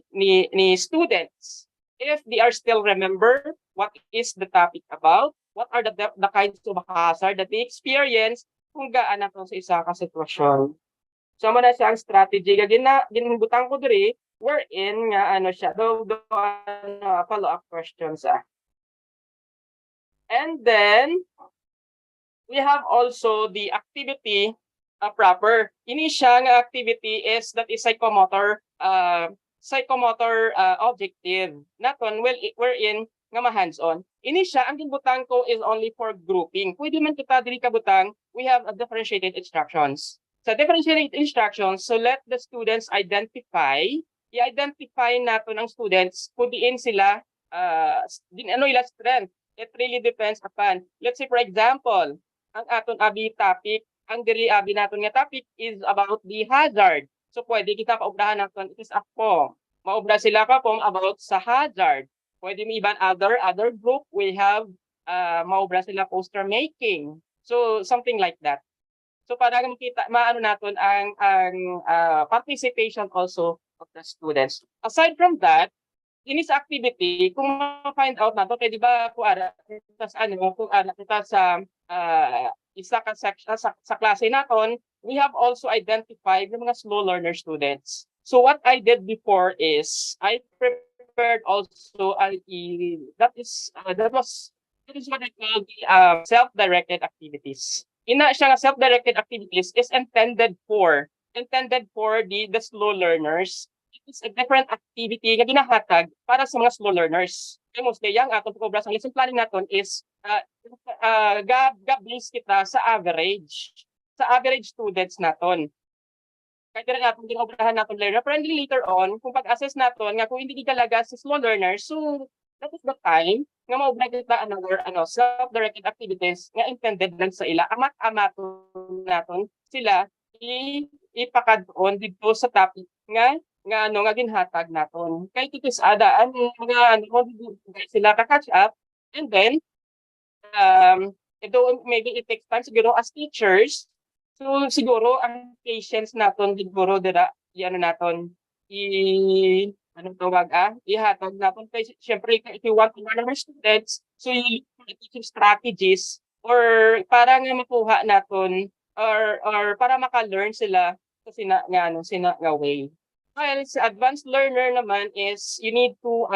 students. If they are still remember what is the topic about, what are the kinds of hazard that they experience, kung gaan na to sa isa ka sitwasyon. So mo na siya ang strategy nga ginbutang ko diri wherein nga ano siya do ano, follow up questions. And then we have also the activity proper. Ini siya nga activity is that is psychomotor objective. Naton wherein nga ma-hands-on. Ini siya ang ginbutang ko is only for grouping. Pwede man kita diri kabutang, we have a differentiated instructions. Sa differentiated instructions, so let the students i-identify nato ng students kung diin sila ano ila strength. It really depends upon. Let's say for example, ang aton abi topic, ang diri abi naton nga topic is about the hazard. So pwede kita paubrahan naton it is ako. Maubra sila ka po about sa hazard. Pwede may iban other group we have maubra sila poster making. So something like that. So para makita maano naton ang participation also of the students. Aside from that, in this activity, kung ma-find out nato kay di ba kuara kita sa ano kung kita sa isa ka section sa klase naton, we have also identified the mga slow learner students. So what I did before is I prepared also that is what I call the self-directed activities. Ina siya nga self-directed activities is intended for the slow learners. It is a different activity nga ginahatag para sa mga slow learners. Kaya mostly yang atong pag-obra sa lesson planning naton is gab-base kita sa average students naton. Kaya rin natin ginobrahan natin learner. Friendly later on, kung pag-assess natin, nga kung hindi kalaga si slow learners, so that is the time nga maubra kita another self-directed activities nga intended lang sa ila. Amat-amaton natin sila ipakadon dito sa topic nga ginhatag naton. Kay titis ada mga sila ka-catch up and then maybe it takes time siguro as teachers. So siguro ang patience naton siguro dira naton anong tawag ihatag naton kay syempre if you want to learn our students so you teaching strategies or para nga makuha naton or para maka-learn sila sa nga way. While sa advanced learner naman is you need to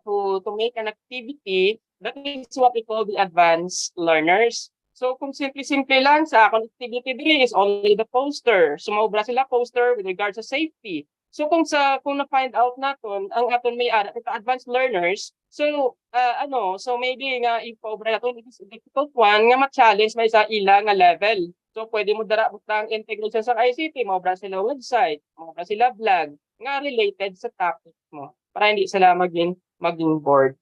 to make an activity that is what we call the advanced learners. So kung simple-simple lang sa akong activity dili is only the poster. So maubra sila poster with regards to safety. So kung na-find out naton ang aton may advanced learners, so so maybe nga ipaubra naton it is a difficult one nga ma-challenge may sa ila nga level. So pwede mo dara butang integration sa ICT, maubra sila website, maubra sila vlog nga related sa topic mo para hindi sila maging bored.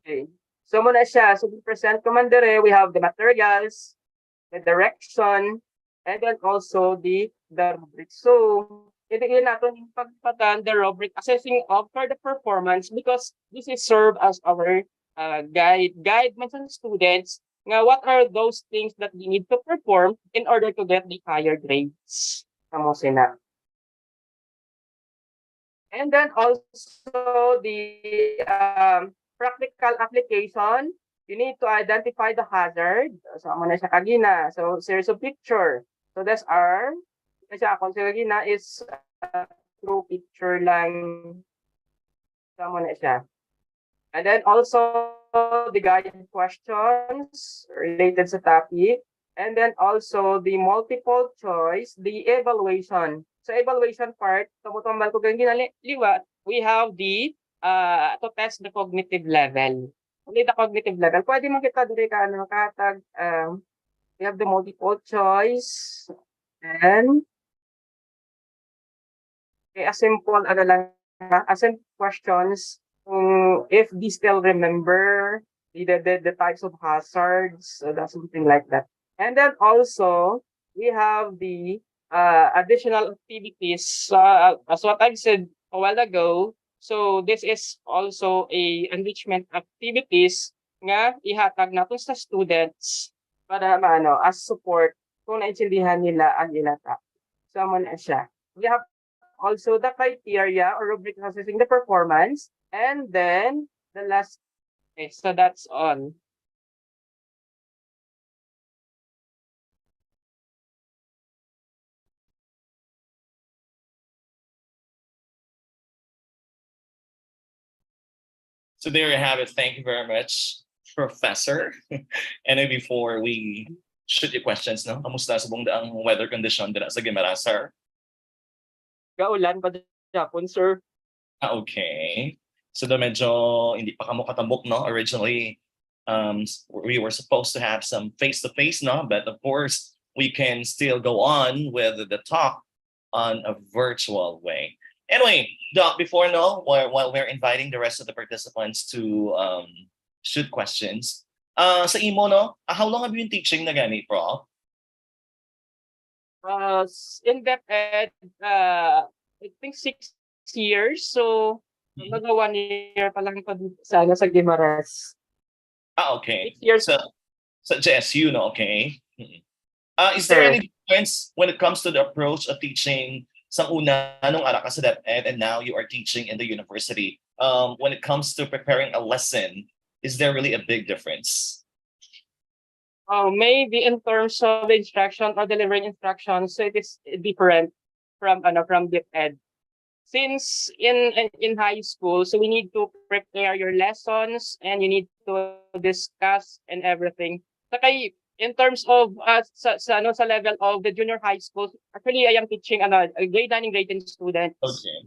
Okay. So muna siya, so present ko man dire, we have the materials, the direction, and then also the rubric. So, itigil natin yung pagpatan the rubric assessing of for the performance because this is serve as our guide man sa students nga what are those things that we need to perform in order to get the higher grades. Kamo sina. And then also the practical application, you need to identify the hazard. So, amo na siya kagina. So, series of picture. So, that's our, kung siya kagina is through picture lang. So, amo na siya. And then also, the guided questions related sa topic. And then also, the multiple choice, the evaluation. So, evaluation part, tumutambal ko kagina liwa, we have the to test the cognitive level. Only the cognitive level. Pwede mo kita diri ka katag we have the multiple choice and a simple questions if they still remember the types of hazards, so that's something like that. And then also we have the additional activities as what I've said a while ago. So this is also a enrichment activities nga ihatag nato sa students para as support kung naintindihan nila ang ilata. So mo na siya. We have also the criteria or rubric assessing the performance and then the last so that's all. So there you have it. Thank you very much, Professor. And then before we shoot your questions, no? Kamusta sa buong daang weather condition dira sa Guimaras, sir? Gaulan pa Japon, sir. Okay. So the medyo hindi pa kamo katambok, no? Originally, we were supposed to have some face-to-face, no? But of course, we can still go on with the talk on a virtual way. Anyway, Doc, before while we're inviting the rest of the participants to shoot questions, sa imo, no? How long have you been teaching na gani, Prof? In DepEd, I think 6 years. So, mga 1 year pa lang pa dito sa Guimaras. Okay. 6 years. So JSU, no? Okay. Is Sir. there any difference when it comes to the approach of teaching sa una nung ara ka sa DepEd and now you are teaching in the university? When it comes to preparing a lesson, is there really a big difference? Maybe in terms of instruction or delivering instructions, so it is different from DepEd. Since in high school, so we need to prepare your lessons and you need to discuss and everything. Saka in terms of sa level of the junior high school, actually I am teaching grade 9 and grade 10 students. Okay.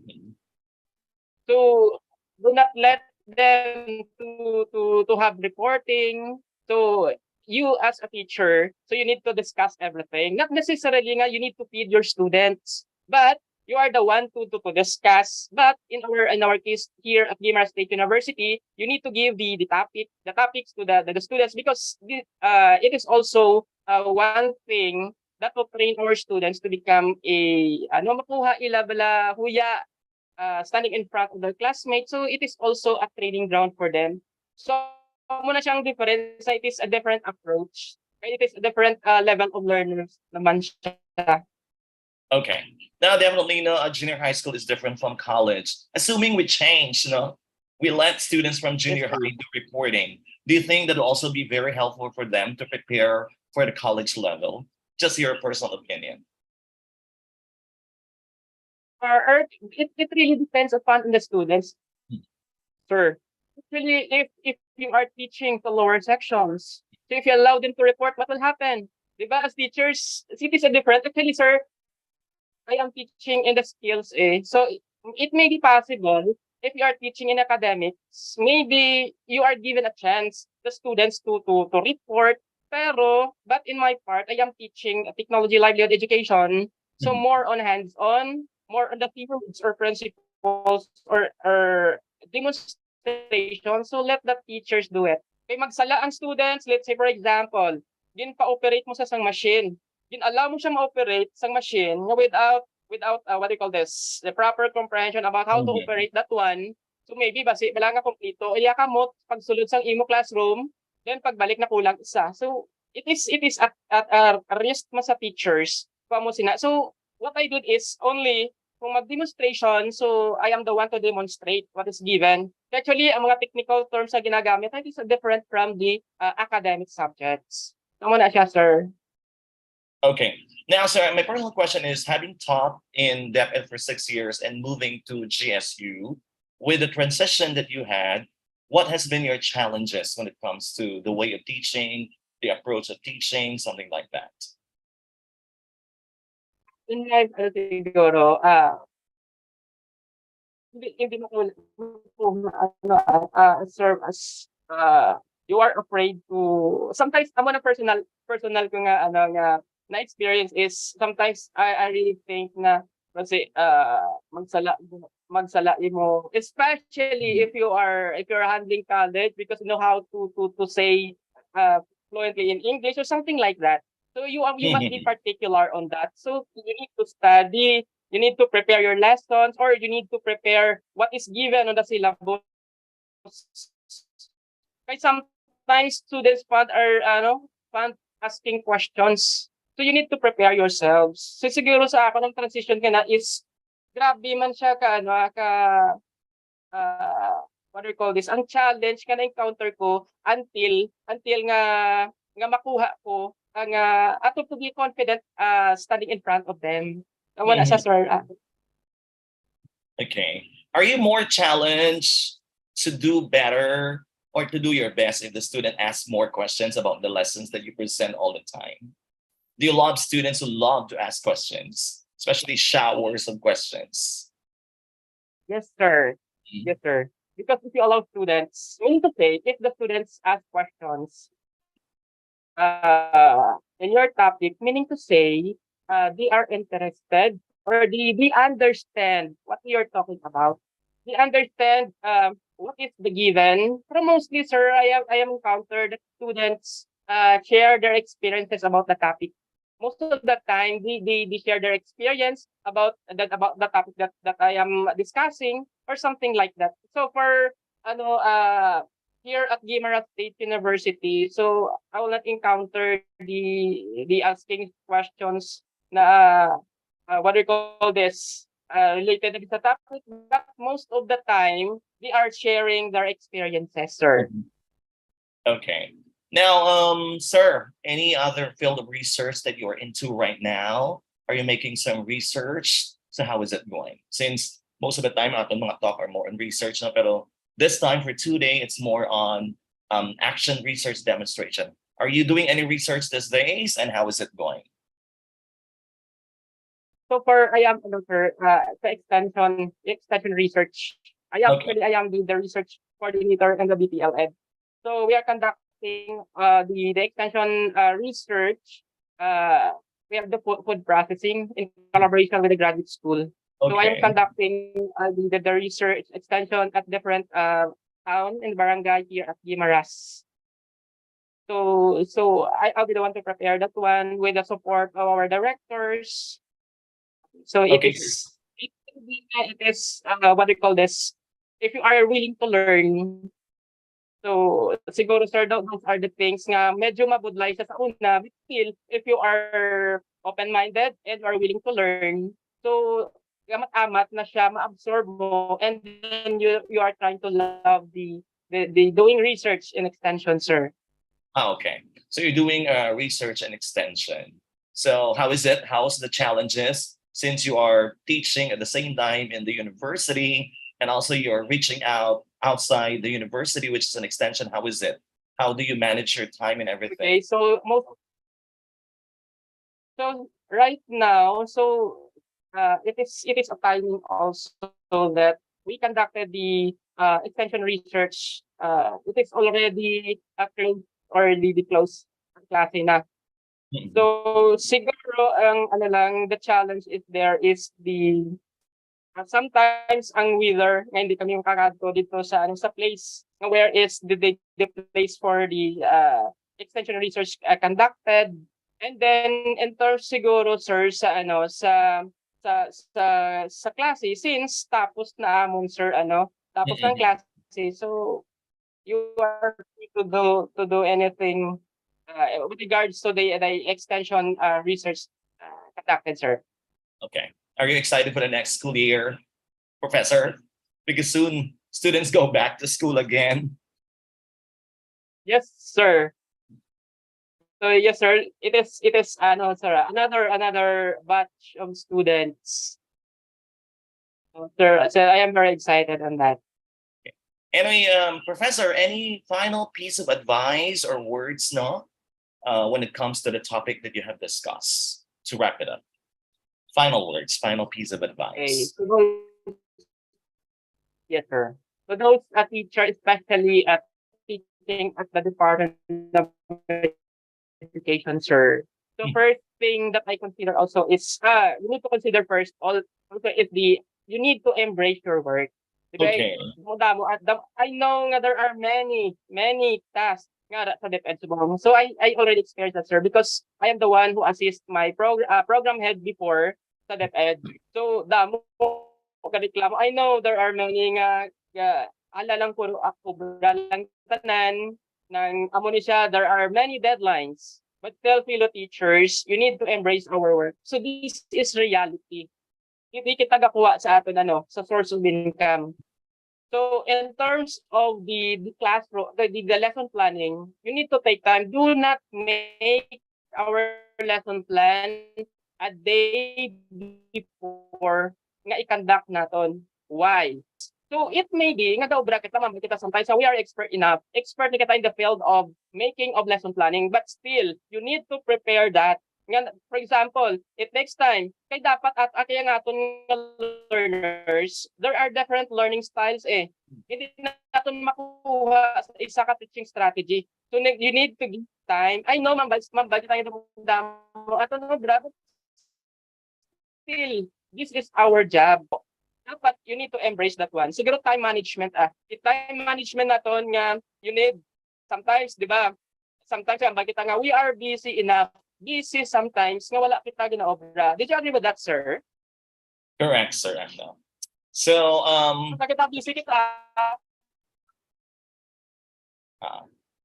So do not let them to have reporting. So you as a teacher, so you need to discuss everything. Not necessarily nga you need to feed your students, but you are the one to discuss. But in our case here at Guimaras State University, you need to give the topics to the students, because it is also one thing that will train our students to become makuha ila bala huya standing in front of their classmates. So it is also a training ground for them. So muna siyang difference, it is a different approach. It is a different level of learners naman siya. Okay. Now, definitely, junior high school is different from college. Assuming we change, we let students from junior high do reporting. Do you think that will also be very helpful for them to prepare for the college level? Just your personal opinion. It really depends upon the students, sir. Really, if you are teaching the lower sections, so if you allow them to report, what will happen? Diba, as teachers, it is a different. Actually, sir, I am teaching in the skills so it may be possible if you are teaching in academics, maybe you are given a chance the students to report. But in my part, I am teaching technology livelihood education, so more on hands-on, more on the theories or principles or demonstration. So let the teachers do it. Kay magsala ang students, let's say for example, pa-operate mo sa sang machine. Allow mo siya ma-operate sang machine without what do you call this, the proper comprehension about how to operate that one. So maybe basi wala nga kompleto, iya ka mo pagsulod sang imo classroom, then pagbalik na kulang isa. So it is at risk mo sa teachers mo sina. So what I did is only kung mag-demonstration, so I am the one to demonstrate what is given. Actually, ang mga technical terms na ginagamit, it is different from the academic subjects. Tama na siya, sir. Okay. Now, sir, my personal question is, having taught in DepEd for 6 years and moving to GSU, with the transition that you had, what has been your challenges when it comes to the way of teaching, the approach of teaching, something like that? In life, siguro, hindi mo serve as you are afraid to. Sometimes, amo na personal ko nga na experience is sometimes I really think na kasi magsala mo, especially if you're handling college, because you know how to say fluently in English or something like that. So you must be particular on that. So you need to study, you need to prepare your lessons, or you need to prepare what is given on the syllabus. Kaya sometimes students find asking questions. So you need to prepare yourselves. So siguro sa ako ng transition ka na is grabe man siya what do you call this? Ang challenge ka na encounter ko until nga makuha ko ang ato to be confident standing in front of them. Wala sa sir. Okay. Are you more challenged to do better or to do your best if the student asks more questions about the lessons that you present all the time? Do you love students who love to ask questions, especially showers of questions? Yes, sir. Mm. Yes, sir. Because if you allow students, meaning to say, if the students ask questions in your topic, meaning to say, they are interested or they understand what you're talking about. They understand what is the given. Pero mostly, sir, I am encountered that students share their experiences about the topic. Most of the time, they share their experience about the topic that I am discussing or something like that. So for ano here at Guimaras State University, so I will not encounter the asking questions na what do you call this related to the topic, but most of the time they are sharing their experiences, sir. Okay. Now, sir, any other field of research that you're into right now? Are you making some research? So how is it going? Since most of the time, ating mga talk are more on research na, pero this time for today, it's more on action research demonstration. Are you doing any research these days, and how is it going? So far, I am sir, sa extension research. Okay. I am the research coordinator in the BPLN. So we are conducting the extension research. We have the food processing in collaboration with the graduate school. So I am Okay. conducting the research extension at different town and barangay here at Guimaras. So I'll be the one to prepare that one with the support of our directors. So Okay. it is what do you call this? If you are willing to learn, so siguro sir, those are the things nga medyo mabudlay siya sa una. But still, if you are open-minded and are willing to learn, so amat-amat na siya ma-absorb mo, and then you are trying to love the doing research in extension, sir. Okay. So you're doing research and extension. So how is it? How's the challenges since you are teaching at the same time in the university and also you're reaching out outside the university, which is an extension? How is it? How do you manage your time and everything? Okay, so right now, it is a timing also that we conducted the extension research. It is already closed or the close klase na. Mhm. So siguro ang ano lang, the challenge is there is the sometimes ang weather nga hindi kami makakadto dito sa sa place where is the place for the extension research conducted. And then in terms siguro sir sa sa klase, since tapos na amon sir tapos ng klase, so you are free to do anything with regards to the extension research conducted, sir. Okay. Are you excited for the next school year, Professor? Because soon students go back to school again. Yes, sir. So yes, sir. It is sir, another batch of students. So I am very excited on that. Anyway, Professor, any final piece of advice or words, no? When it comes to the topic that you have discussed to wrap it up. Final words, final piece of Okay. advice. So yes, sir. So those teachers, especially at teaching at the Department of Education, sir. So first thing that I consider also is you need to consider first also is you need to embrace your work. Okay. I know nga there are many tasks nga sa DepEd Subong. So I already experienced that, sir, because I am the one who assists my program head before sa DepEd. So damo kareklamo. I know there are many nga ala lang puro akobra lang tanan ng amo ni siya, there are many deadlines. But tell fellow teachers, you need to embrace our work. So this is reality. Hindi kita gakuha sa aton sa source of income. So in terms of the classroom, the lesson planning, you need to take time. Do not make our lesson plan a day before nga i-conduct naton. Why? So it may be, nga daw bracket naman kita sometimes, so we are expert enough. Expert na kita in the field of making of lesson planning, but still, you need to prepare that. Nga, for example, it takes time. Kaya dapat at kaya nga itong learners, there are different learning styles eh. Hindi natin makuha sa isa ka teaching strategy. So you need to give time. I know, mambalik tayo mo. Ato no, bravo. Still, this is our job. Dapat you need to embrace that one. Siguro time management time management naton nga you need sometimes, di ba? Sometimes ang kita nga we are busy enough. Busy sometimes nga wala kita ginaobra. Did you agree with that, sir? Correct, sir. No. So Kita busy kita.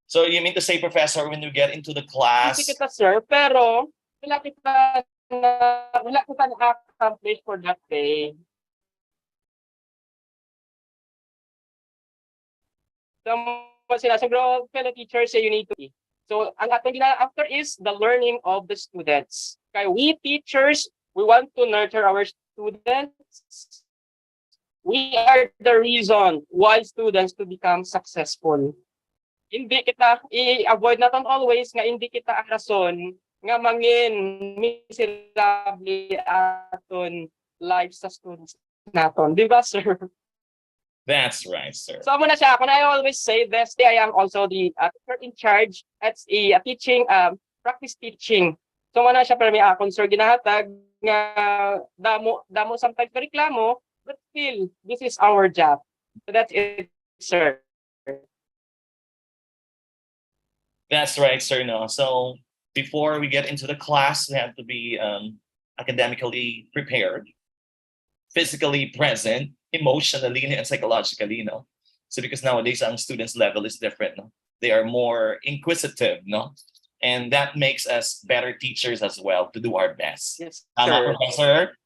So you mean to say, Professor, when you get into the class, Busy kita, sir, pero wala kita na-accomplish for that day. Siguro fellow teachers say you need to be. So ang ating after is the learning of the students. Kaya we teachers, we want to nurture our students. We are the reason why students to become successful. Hindi kita i-avoid natin always nga hindi kita ang rason nga mangin miserable aton life sa students naton. Di ba, sir? that's right, sir. So muna siya, when I always say this, I am also the expert in charge at a teaching, practice teaching. So muna siya, pero may akong sir ginahatag nga damo sometimes reklamo, but still, this is our job. So that's it, sir. That's right, sir. No. So before we get into the class, we have to be academically prepared, physically present, emotionally and psychologically, no? So because nowadays ang students' level is different, no? They are more inquisitive, no? And that makes us better teachers as well to do our best. Yes, Tama, sir. Professor?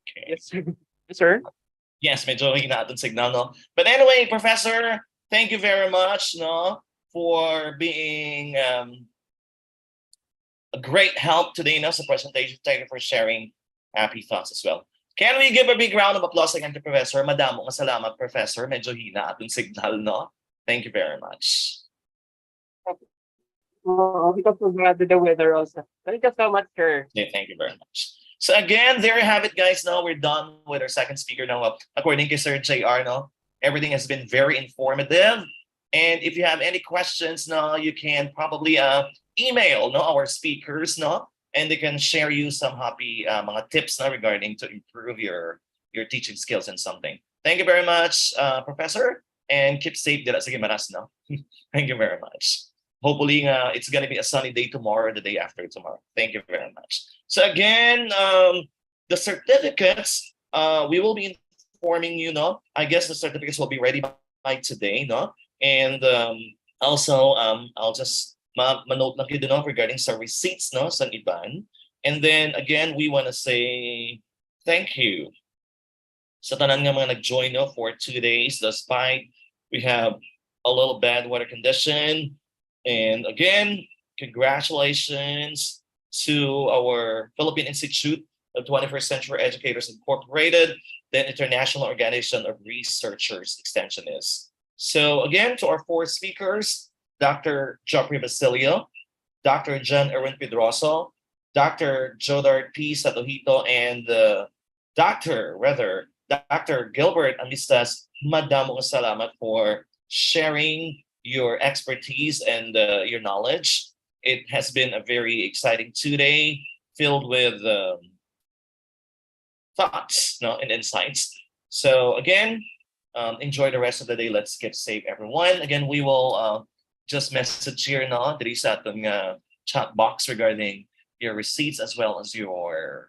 Okay. Yes, sir. Yes, sir. Yes, medyo hina atong signal, no? But anyway, Professor, thank you very much, no, for being a great help today, no, sa presentation. Thank you for sharing happy thoughts as well. Can we give a big round of applause again to Professor? Madamo nga salamat, Professor. Medyo hina atong signal, no? Thank you very much. Because of the weather also. Thank you so much, sir. Yeah, thank you very much. So again, there you have it, guys. Now we're done with our second speaker. Now, according to Sir JR, no, everything has been very informative. And if you have any questions, no, you can probably email no our speakers, no, and they can share you some happy mga tips no, regarding to improve your teaching skills and something. Thank you very much, Professor, and keep safe. Dila sige maras, no. Thank you very much. Hopefully, it's gonna be a sunny day tomorrow, or the day after tomorrow. Thank you very much. So again, the certificates, we will be informing you, no. I guess the certificates will be ready by today, no, and also I'll just manote lang kayo no, regarding sa receipts, no, sa iban. And then again, we want to say thank you sa tanan nga mga nag-join no, for 2 days, despite we have a little bad weather condition. And again, congratulations to our Philippine Institute of 21st Century Educators Incorporated, the International Organization of Researchers Extensionists. So again, to our 4 speakers, Dr. Joffrey Basilio, Dr. John Erwin Pedroso, Dr. Jodar P. Satohito, and Dr. Gilbert Amistas, madamong salamat for sharing your expertise and your knowledge. It has been a very exciting 2-day filled with thoughts, no, and insights. So again, enjoy the rest of the day. Let's keep safe, everyone. Again, we will just message here no, diri sa atong chat box regarding your receipts as well as your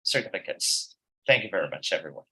certificates. Thank you very much, everyone.